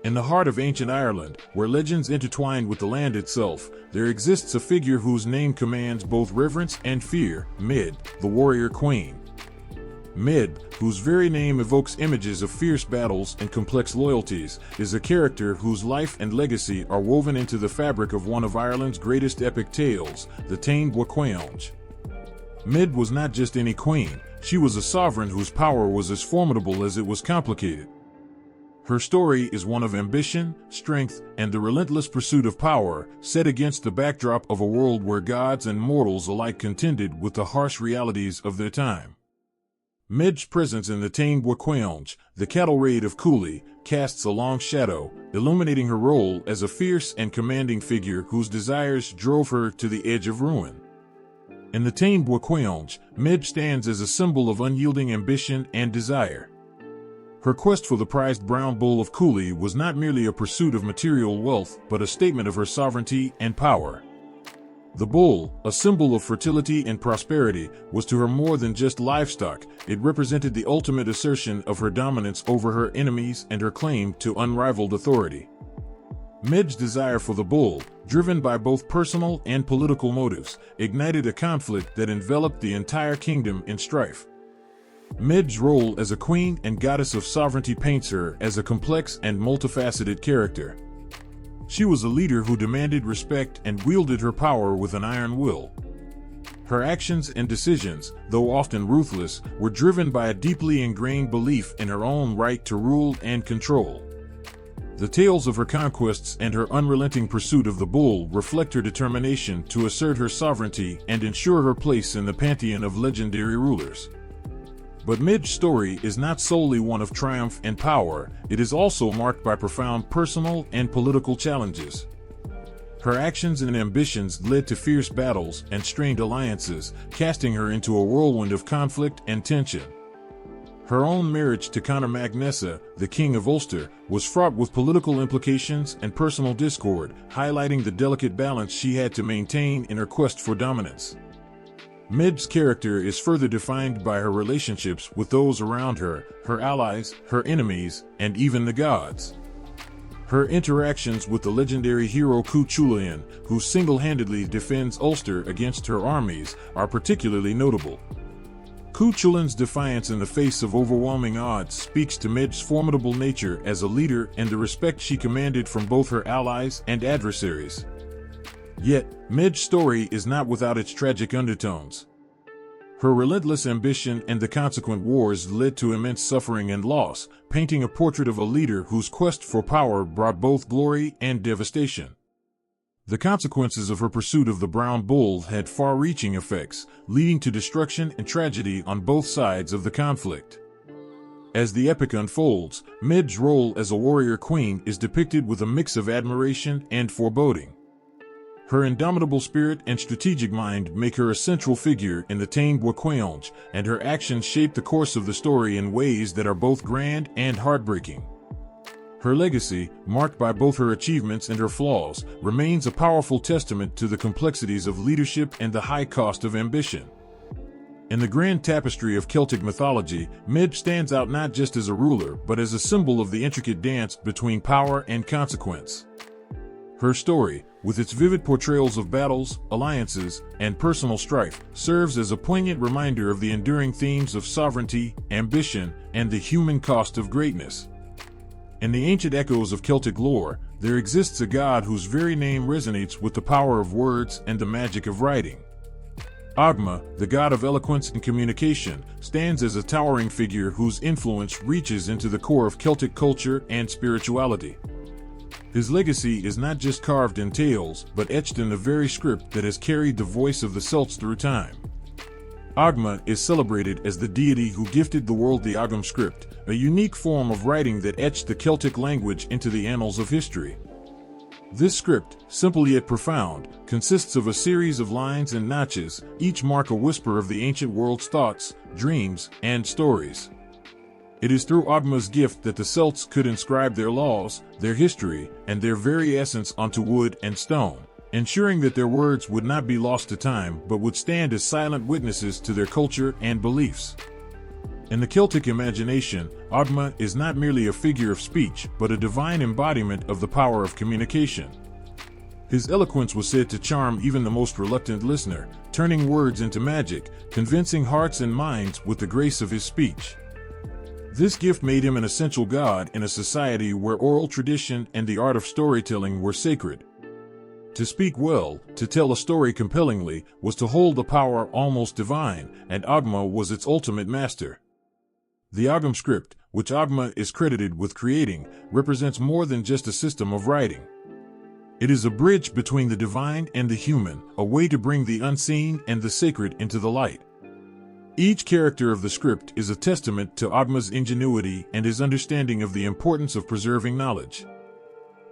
In the heart of ancient Ireland, where legends intertwine with the land itself, there exists a figure whose name commands both reverence and fear, Medb, the warrior queen. Medb, whose very name evokes images of fierce battles and complex loyalties, is a character whose life and legacy are woven into the fabric of one of Ireland's greatest epic tales, the Táin Bua Cheonge. Medb was not just any queen, she was a sovereign whose power was as formidable as it was complicated. Her story is one of ambition, strength, and the relentless pursuit of power, set against the backdrop of a world where gods and mortals alike contended with the harsh realities of their time. Medb's presence in the Táin Bua Cheonge, the cattle raid of Cooley, casts a long shadow, illuminating her role as a fierce and commanding figure whose desires drove her to the edge of ruin. In the Táin Bua Cheonge, Medb stands as a symbol of unyielding ambition and desire. Her quest for the prized brown bull of Cooley was not merely a pursuit of material wealth, but a statement of her sovereignty and power. The bull, a symbol of fertility and prosperity, was to her more than just livestock. It represented the ultimate assertion of her dominance over her enemies and her claim to unrivaled authority. Medb's desire for the bull, driven by both personal and political motives, ignited a conflict that enveloped the entire kingdom in strife. Medb's role as a queen and goddess of sovereignty paints her as a complex and multifaceted character. She was a leader who demanded respect and wielded her power with an iron will. Her actions and decisions, though often ruthless, were driven by a deeply ingrained belief in her own right to rule and control. The tales of her conquests and her unrelenting pursuit of the bull reflect her determination to assert her sovereignty and ensure her place in the pantheon of legendary rulers. But Medb's story is not solely one of triumph and power, it is also marked by profound personal and political challenges. Her actions and ambitions led to fierce battles and strained alliances, casting her into a whirlwind of conflict and tension. Her own marriage to Conor mac Nessa, the King of Ulster, was fraught with political implications and personal discord, highlighting the delicate balance she had to maintain in her quest for dominance. Medb's character is further defined by her relationships with those around her, her allies, her enemies, and even the gods. Her interactions with the legendary hero Cuchulainn, who single-handedly defends Ulster against her armies, are particularly notable. Cuchulainn's defiance in the face of overwhelming odds speaks to Medb's formidable nature as a leader and the respect she commanded from both her allies and adversaries. Yet, Medb's story is not without its tragic undertones. Her relentless ambition and the consequent wars led to immense suffering and loss, painting a portrait of a leader whose quest for power brought both glory and devastation. The consequences of her pursuit of the brown bull had far-reaching effects, leading to destruction and tragedy on both sides of the conflict. As the epic unfolds, Medb's role as a warrior queen is depicted with a mix of admiration and foreboding. Her indomitable spirit and strategic mind make her a central figure in the Táin Bua Cheonge, and her actions shape the course of the story in ways that are both grand and heartbreaking. Her legacy, marked by both her achievements and her flaws, remains a powerful testament to the complexities of leadership and the high cost of ambition. In the grand tapestry of Celtic mythology, Medb stands out not just as a ruler but as a symbol of the intricate dance between power and consequence. Her story, with its vivid portrayals of battles, alliances, and personal strife, serves as a poignant reminder of the enduring themes of sovereignty, ambition, and the human cost of greatness. In the ancient echoes of Celtic lore, there exists a god whose very name resonates with the power of words and the magic of writing. Ogma, the god of eloquence and communication, stands as a towering figure whose influence reaches into the core of Celtic culture and spirituality. His legacy is not just carved in tales, but etched in the very script that has carried the voice of the Celts through time. Ogma is celebrated as the deity who gifted the world the Ogam script, a unique form of writing that etched the Celtic language into the annals of history. This script, simple yet profound, consists of a series of lines and notches, each mark a whisper of the ancient world's thoughts, dreams, and stories. It is through Ogma's gift that the Celts could inscribe their laws, their history, and their very essence onto wood and stone, ensuring that their words would not be lost to time but would stand as silent witnesses to their culture and beliefs. In the Celtic imagination, Ogma is not merely a figure of speech, but a divine embodiment of the power of communication. His eloquence was said to charm even the most reluctant listener, turning words into magic, convincing hearts and minds with the grace of his speech. This gift made him an essential god in a society where oral tradition and the art of storytelling were sacred. To speak well, to tell a story compellingly, was to hold a power almost divine, and Ogma was its ultimate master. The Ogam script, which Ogma is credited with creating, represents more than just a system of writing. It is a bridge between the divine and the human, a way to bring the unseen and the sacred into the light. Each character of the script is a testament to Ogma's ingenuity and his understanding of the importance of preserving knowledge.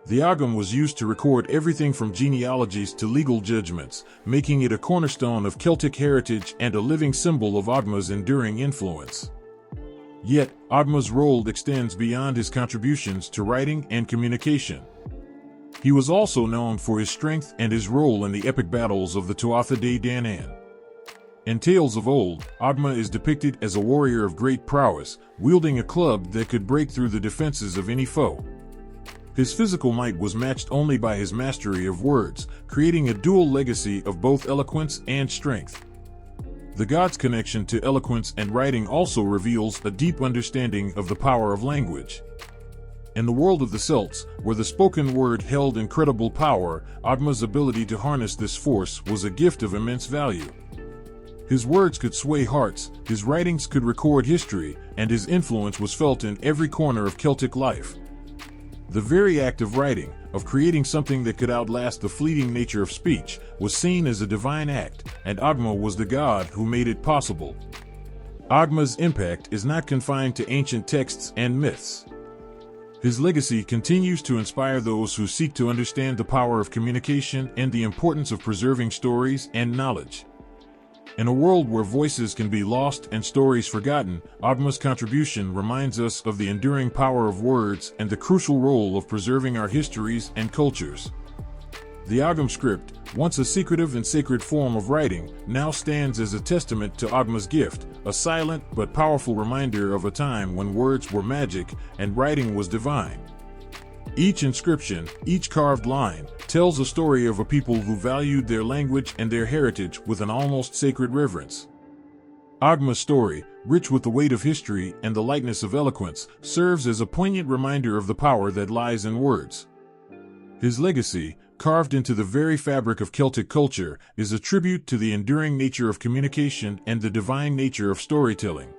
The Ogam was used to record everything from genealogies to legal judgments, making it a cornerstone of Celtic heritage and a living symbol of Ogma's enduring influence. Yet, Ogma's role extends beyond his contributions to writing and communication. He was also known for his strength and his role in the epic battles of the Tuatha De Danann. In tales of old, Ogma is depicted as a warrior of great prowess, wielding a club that could break through the defenses of any foe. His physical might was matched only by his mastery of words, creating a dual legacy of both eloquence and strength. The god's connection to eloquence and writing also reveals a deep understanding of the power of language. In the world of the Celts, where the spoken word held incredible power, Ogma's ability to harness this force was a gift of immense value. His words could sway hearts, his writings could record history, and his influence was felt in every corner of Celtic life. The very act of writing, of creating something that could outlast the fleeting nature of speech, was seen as a divine act, and Ogma was the god who made it possible. Ogma's impact is not confined to ancient texts and myths. His legacy continues to inspire those who seek to understand the power of communication and the importance of preserving stories and knowledge. In a world where voices can be lost and stories forgotten, Ogma's contribution reminds us of the enduring power of words and the crucial role of preserving our histories and cultures. The Ogam script, once a secretive and sacred form of writing, now stands as a testament to Ogma's gift, a silent but powerful reminder of a time when words were magic and writing was divine. Each inscription, each carved line, tells a story of a people who valued their language and their heritage with an almost sacred reverence. Ogma's story, rich with the weight of history and the lightness of eloquence, serves as a poignant reminder of the power that lies in words. His legacy, carved into the very fabric of Celtic culture, is a tribute to the enduring nature of communication and the divine nature of storytelling.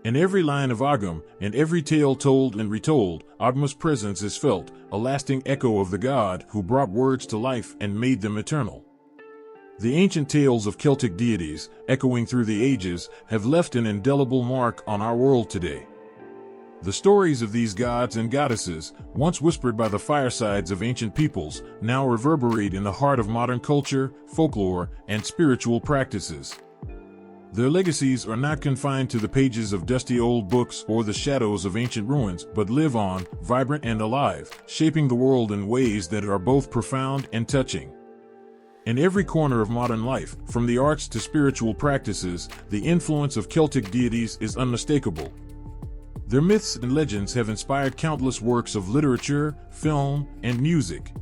In every line of Ogam, in every tale told and retold, Ogma's presence is felt, a lasting echo of the god who brought words to life and made them eternal. The ancient tales of Celtic deities, echoing through the ages, have left an indelible mark on our world today. The stories of these gods and goddesses, once whispered by the firesides of ancient peoples, now reverberate in the heart of modern culture, folklore, and spiritual practices. Their legacies are not confined to the pages of dusty old books or the shadows of ancient ruins, but live on, vibrant and alive, shaping the world in ways that are both profound and touching. In every corner of modern life, from the arts to spiritual practices, the influence of Celtic deities is unmistakable. Their myths and legends have inspired countless works of literature, film, and music.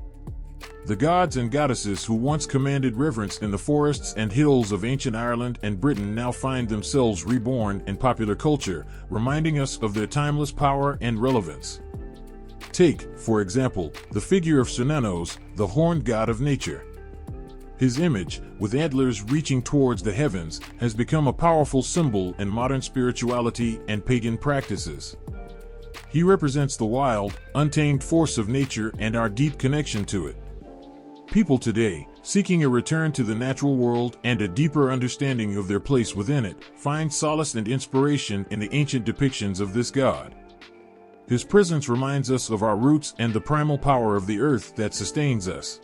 The gods and goddesses who once commanded reverence in the forests and hills of ancient Ireland and Britain now find themselves reborn in popular culture, reminding us of their timeless power and relevance. Take, for example, the figure of Cernunnos, the horned god of nature. His image, with antlers reaching towards the heavens, has become a powerful symbol in modern spirituality and pagan practices. He represents the wild, untamed force of nature and our deep connection to it. People today, seeking a return to the natural world and a deeper understanding of their place within it, find solace and inspiration in the ancient depictions of this god. His presence reminds us of our roots and the primal power of the earth that sustains us.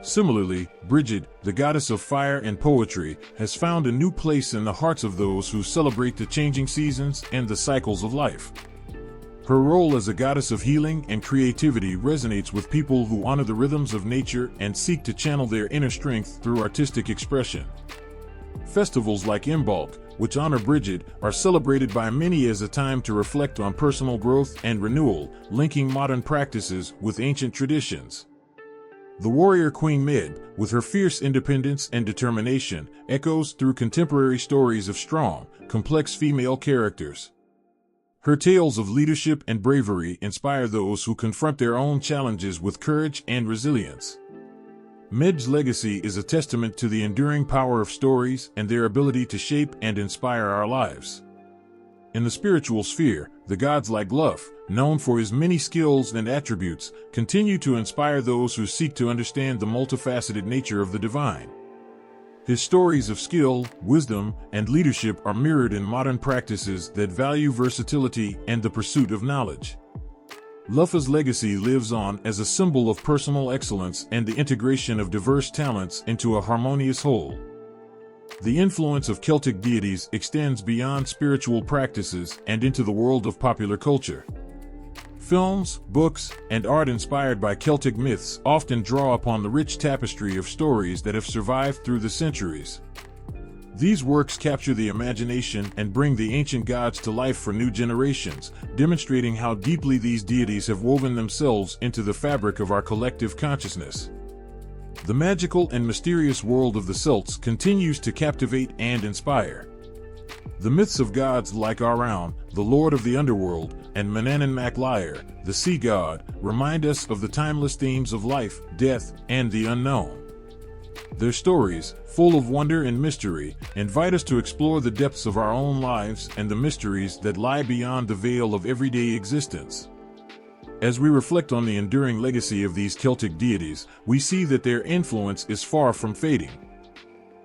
Similarly, Brigid, the goddess of fire and poetry, has found a new place in the hearts of those who celebrate the changing seasons and the cycles of life. Her role as a goddess of healing and creativity resonates with people who honor the rhythms of nature and seek to channel their inner strength through artistic expression. Festivals like Imbolc, which honor Brigid, are celebrated by many as a time to reflect on personal growth and renewal, linking modern practices with ancient traditions. The warrior queen Medb, with her fierce independence and determination, echoes through contemporary stories of strong, complex female characters. Her tales of leadership and bravery inspire those who confront their own challenges with courage and resilience. Medb's legacy is a testament to the enduring power of stories and their ability to shape and inspire our lives. In the spiritual sphere, the gods like Lugh, known for his many skills and attributes, continue to inspire those who seek to understand the multifaceted nature of the divine. His stories of skill, wisdom, and leadership are mirrored in modern practices that value versatility and the pursuit of knowledge. Lugh's legacy lives on as a symbol of personal excellence and the integration of diverse talents into a harmonious whole. The influence of Celtic deities extends beyond spiritual practices and into the world of popular culture. Films, books, and art inspired by Celtic myths often draw upon the rich tapestry of stories that have survived through the centuries. These works capture the imagination and bring the ancient gods to life for new generations, demonstrating how deeply these deities have woven themselves into the fabric of our collective consciousness. The magical and mysterious world of the Celts continues to captivate and inspire. The myths of gods like Arawn, the lord of the underworld, and Manannan, the sea god, remind us of the timeless themes of life, death, and the unknown. Their stories, full of wonder and mystery, invite us to explore the depths of our own lives and the mysteries that lie beyond the veil of everyday existence. As we reflect on the enduring legacy of these Celtic deities, we see that their influence is far from fading.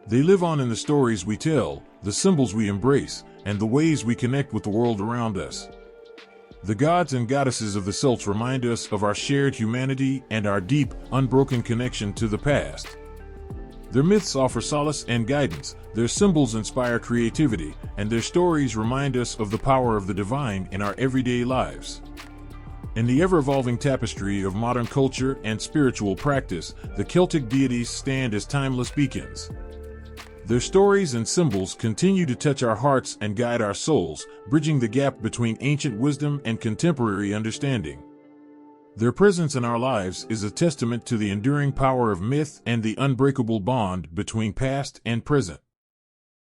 They live on in the stories we tell, the symbols we embrace, and the ways we connect with the world around us. The gods and goddesses of the Celts remind us of our shared humanity and our deep, unbroken connection to the past. Their myths offer solace and guidance, their symbols inspire creativity, and their stories remind us of the power of the divine in our everyday lives. In the ever-evolving tapestry of modern culture and spiritual practice, the Celtic deities stand as timeless beacons. Their stories and symbols continue to touch our hearts and guide our souls, bridging the gap between ancient wisdom and contemporary understanding. Their presence in our lives is a testament to the enduring power of myth and the unbreakable bond between past and present.